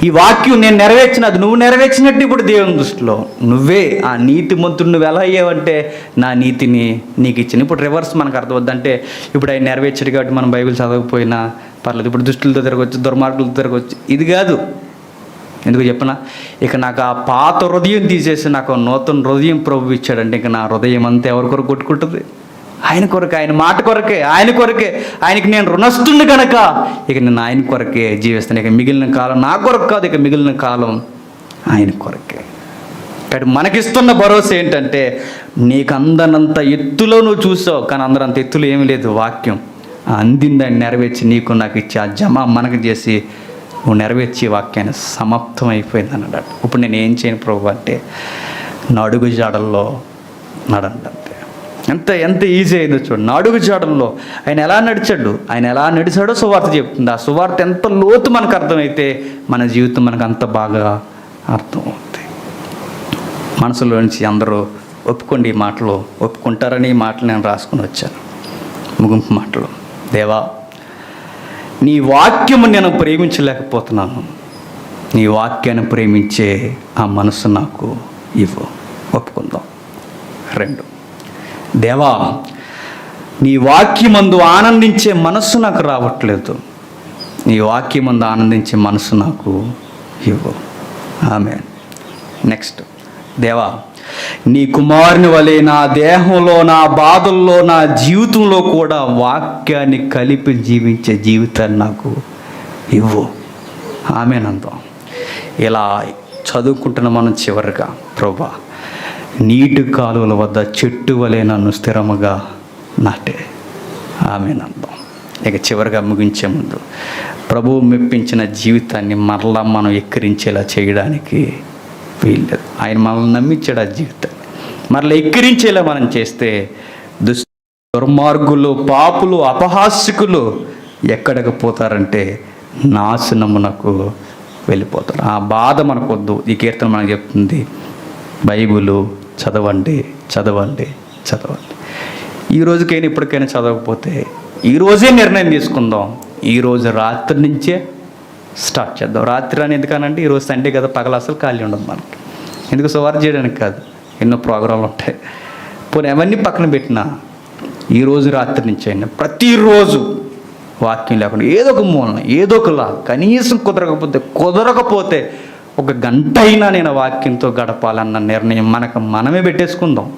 ఈ వాక్యం నేను నెరవేర్చిన, అది నువ్వు నెరవేర్చినట్టు ఇప్పుడు దేవుని దృష్టిలో నువ్వే ఆ నీతిమంతుడు. నువ్వు ఎలా అయ్యావంటే, నా నీతిని నీకు ఇచ్చిన. ఇప్పుడు రివర్స్ మనకు అర్థమవుద్దంటే, ఇప్పుడు ఆయన నెరవేర్చాడు కాబట్టి మనం బైబిల్ చదవకపోయినా పర్లేదు, ఇప్పుడు దుష్టులతో తిరగవచ్చు, దుర్మార్గులతో తిరగవచ్చు, ఇది కాదు. ఎందుకు చెప్పనా, ఇక నాకు ఆ పాత హృదయం తీసేసి నాకు నూతన హృదయం ప్రభు ఇచ్చాడంటే, ఇక నా హృదయం అంతా ఎవరి కొరకు కొట్టుకుంటుంది? ఆయన కొరకే, ఆయన మాట కొరకే, ఆయన కొరకే. ఆయనకి నేను రుణస్తుని కనుక ఇక నేను ఆయన కొరకే జీవిస్తాను. ఇక మిగిలిన కాలం నా కొరకు కాదు, ఇక మిగిలిన కాలం ఆయన కొరకే. కాబట్టి మనకిస్తున్న భరోసా ఏంటంటే, నీకు అందనంత ఎత్తులో నువ్వు చూసావు, కానీ అందరంత ఎత్తులో ఏమీ లేదు. వాక్యం అందిందని నెరవేర్చి నీకు నాకు ఇచ్చి ఆ జమ మనకు చేసి నువ్వు నెరవేర్చి వాక్యాన్ని సమాప్తం అయిపోయింది అన్నాడు. ఇప్పుడు నేను ఏం చేయను ప్రభు అంటే, నా అడుగు జాడల్లో నడండి అంతే. ఎంత ఈజీ అయిందో చూడండి. నా అడుగు జాడల్లో ఆయన ఎలా నడిచాడు, ఆయన ఎలా నడిచాడో సువార్త చెప్తుంది. ఆ సువార్త ఎంత లోతు మనకు అర్థమైతే మన జీవితం మనకు అంత బాగా అర్థమవుతుంది. మనసులో నుంచి అందరూ ఒప్పుకోండి, ఈ మాటలు ఒప్పుకుంటారని ఈ మాటలు నేను రాసుకుని వచ్చాను. ముగింపు మాటలు, దేవా నీ వాక్యము నేను ప్రేమించలేకపోతున్నాను, నీ వాక్యాన్ని ప్రేమించే ఆ మనసు నాకు ఇవ్వు. ఒప్పుకుందాం. 2, దేవా నీ వాక్యమందు ఆనందించే మనస్సు నాకు రావట్లేదు, నీ వాక్యమందు ఆనందించే మనస్సు నాకు ఇవ్వు. ఆమేన్. నెక్స్ట్, దేవా నీ కుమారుని వలె నా దేహంలో, నా బాధల్లో, నా జీవితంలో కూడా వాక్యాన్ని కలిపి జీవించే జీవితాన్ని నాకు ఇవ్వు. ఆమేన్ అందాం. ఇలా చదువుకుంటున్న మనం చివరిగా, ప్రభువా నీటి కాలువల వద్ద చెట్టు వలె నన్ను స్థిరముగా నాటే. ఆమేన్ అందాం. ఇక చివరిగా ముగించే ముందు, ప్రభువు మెప్పించిన జీవితాన్ని మరలా మనం ఎక్కిరించేలా చేయడానికి వీల్లేదు. ఆయన మనల్ని నమ్మించాడు ఆ జీవితాన్ని, మరలా ఎక్కిరించేలా మనం చేస్తే దుర్మార్గులు, పాపులు, అపహాస్యకులు ఎక్కడికి పోతారంటే నాశనమునకు వెళ్ళిపోతారు. ఆ బాధ మనకొద్దు. ఈ కీర్తన మనకు చెప్తుంది, బైబిలు చదవండి, చదవండి, చదవండి. ఈ రోజుకైనా ఇప్పటికైనా చదవకపోతే ఈరోజే నిర్ణయం తీసుకుందాం. ఈరోజు రాత్రి నుంచే స్టార్ట్ చేద్దాం. రాత్రి అని ఎందుకనంటే, ఈరోజు సండే కదా, పగల అసలు ఖాళీ ఉండదు మనకి. ఎందుకు సువార్త చేయడానికి కాదు, ఎన్నో ప్రోగ్రాంలు ఉంటాయి. పోనీ అవన్నీ పక్కన పెట్టినా ఈరోజు రాత్రి నుంచి అయినా ప్రతిరోజు వాక్యం లేకుండా ఏదో ఒక మూలన, ఏదో ఒకలా, కనీసం కుదరకపోతే 1 గంట అయినా నేను వాక్యంతో గడపాలన్న నిర్ణయం మనమే పెట్టేసుకుందాం.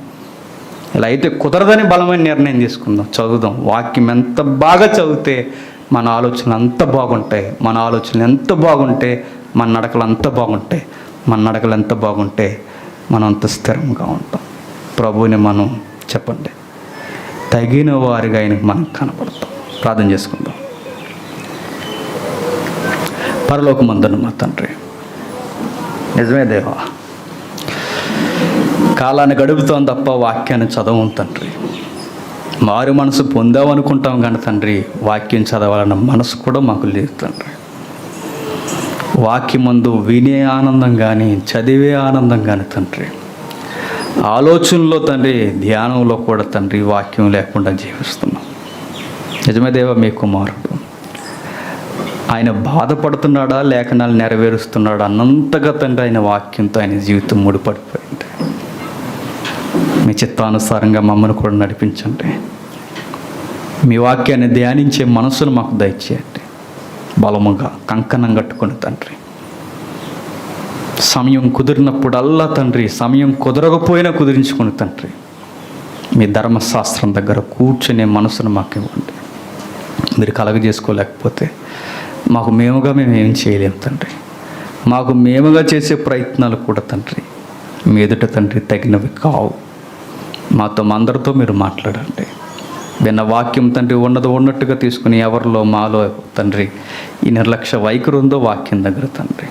ఇలా అయితే కుదరదని బలమైన నిర్ణయం తీసుకుందాం. చదువుదాం. వాక్యం ఎంత బాగా చదివితే మన ఆలోచనలు అంత బాగుంటాయి. మన ఆలోచనలు ఎంత బాగుంటే మన నడకలు అంత బాగుంటాయి. మన నడకలు ఎంత బాగుంటే మనం అంత స్థిరంగా ఉంటాం. ప్రభువుని మనం చెప్పండి, తగిన వారిగా ఆయనకు మనం కనపడతాం. ప్రార్థన చేసుకుందాం. పరలోకమందున్న మా తండ్రి, నిజమే దేవా, కాలాన్ని గడుపుతాం తప్ప వాక్యాన్ని చదవం తండ్రి. మారు మనసు పొందామనుకుంటాం కానీ తండ్రి, వాక్యం చదవాలన్న మనసు కూడా మాకు లేదు తండ్రి. వాక్యమందు వినే ఆనందం కానీ, చదివే ఆనందం కానీ తండ్రి, ఆలోచనలో తండ్రి, ధ్యానంలో కూడా తండ్రి వాక్యం లేకుండా జీవిస్తున్నాం. నిజమే దేవా, మీ కుమారుడు ఆయన బాధపడుతున్నాడా, లేఖనాలు నెరవేరుస్తున్నాడా అన్నంతగా తండ్రి ఆయన వాక్యంతో ఆయన జీవితం ముడిపడిపోయింది. మీ చిత్తానుసారంగా మమ్మల్ని కూడా నడిపించండి. మీ వాక్యాన్ని ధ్యానించే మనసును మాకు దయచేయండి. బలముగా కంకణం కట్టుకుని తండ్రి, సమయం కుదిరినప్పుడల్లా తండ్రి, సమయం కుదరకపోయినా కుదిరించుకుని తండ్రి, మీ ధర్మశాస్త్రం దగ్గర కూర్చునే మనసును మాకు ఇవ్వండి. మీరు కలగజేసుకోలేకపోతే మాకు మేముగా మేము ఏం చేయలేము తండ్రి. మాకు మేముగా చేసే ప్రయత్నాలు కూడా తండ్రి మీ ఎదుట తండ్రి తగినవి కావు. మాతో అందరితో మీరు మాట్లాడండి. విన్న వాక్యం తండ్రి ఉన్నట్టుగా తీసుకుని ఎవరిలో మాలో తండ్రి ఈ నిర్లక్ష్య వైఖరి ఉందో వాక్యం దగ్గర తండ్రి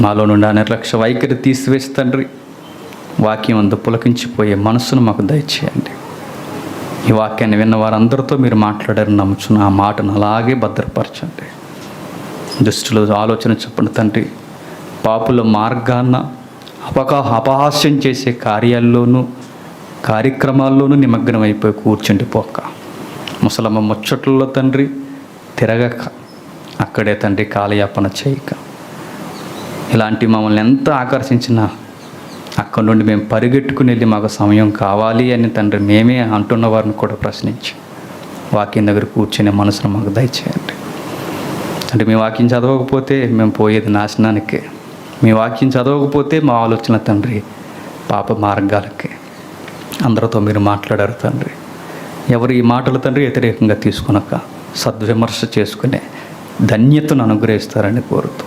మాలో నుండి ఆ నిర్లక్ష్య వైఖరి తీసివేసి తండ్రి వాక్యం అందు పులకించిపోయే మనసును మాకు దయచేయండి. ఈ వాక్యాన్ని విన్న వారందరితో మీరు మాట్లాడారని నమ్ముచున్న ఆ మాటను అలాగే భద్రపరచండి. దుష్టులు ఆలోచన చెప్పండి తండ్రి, పాపుల మార్గాన్న అపహాస్యం చేసే కార్యాల్లోనూ కార్యక్రమాల్లోనూ నిమగ్నం అయిపోయి కూర్చుండి పోక, ముసలమ్మ ముచ్చట్లలో తండ్రి తిరగక, అక్కడే తండ్రి కాలయాపన చేయక, ఇలాంటి మమ్మల్ని ఎంత ఆకర్షించినా అక్కడి నుండి మేము పరిగెట్టుకుని వెళ్ళి మాకు సమయం కావాలి అని తండ్రి మేమే అంటున్న వారిని కూడా ప్రశ్నించి వాక్యం దగ్గర కూర్చునే మనసును మాకు దయచేయండి. అంటే మీ వాక్యం చదవకపోతే మేము పోయేది నాశనానికే. మీ వాక్యం చదవకపోతే మా ఆలోచన తండ్రి పాప మార్గాలకే. అందరితో మీరు మాట్లాడారు తండ్రి. ఎవరు ఈ మాటలు తండ్రి వ్యతిరేకంగా తీసుకునక సద్విమర్శ చేసుకునే ధన్యతను అనుగ్రహిస్తారని కోరుతూ,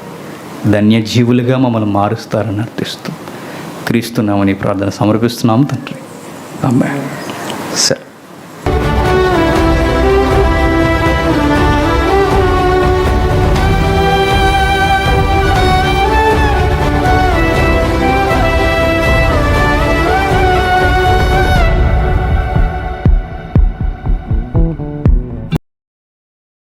ధన్యజీవులుగా మమ్మల్ని మారుస్తారని అర్థిస్తూ క్రీస్తునామని ప్రార్థన సమర్పిస్తున్నాము తండ్రి. ఆమేన్. సరే.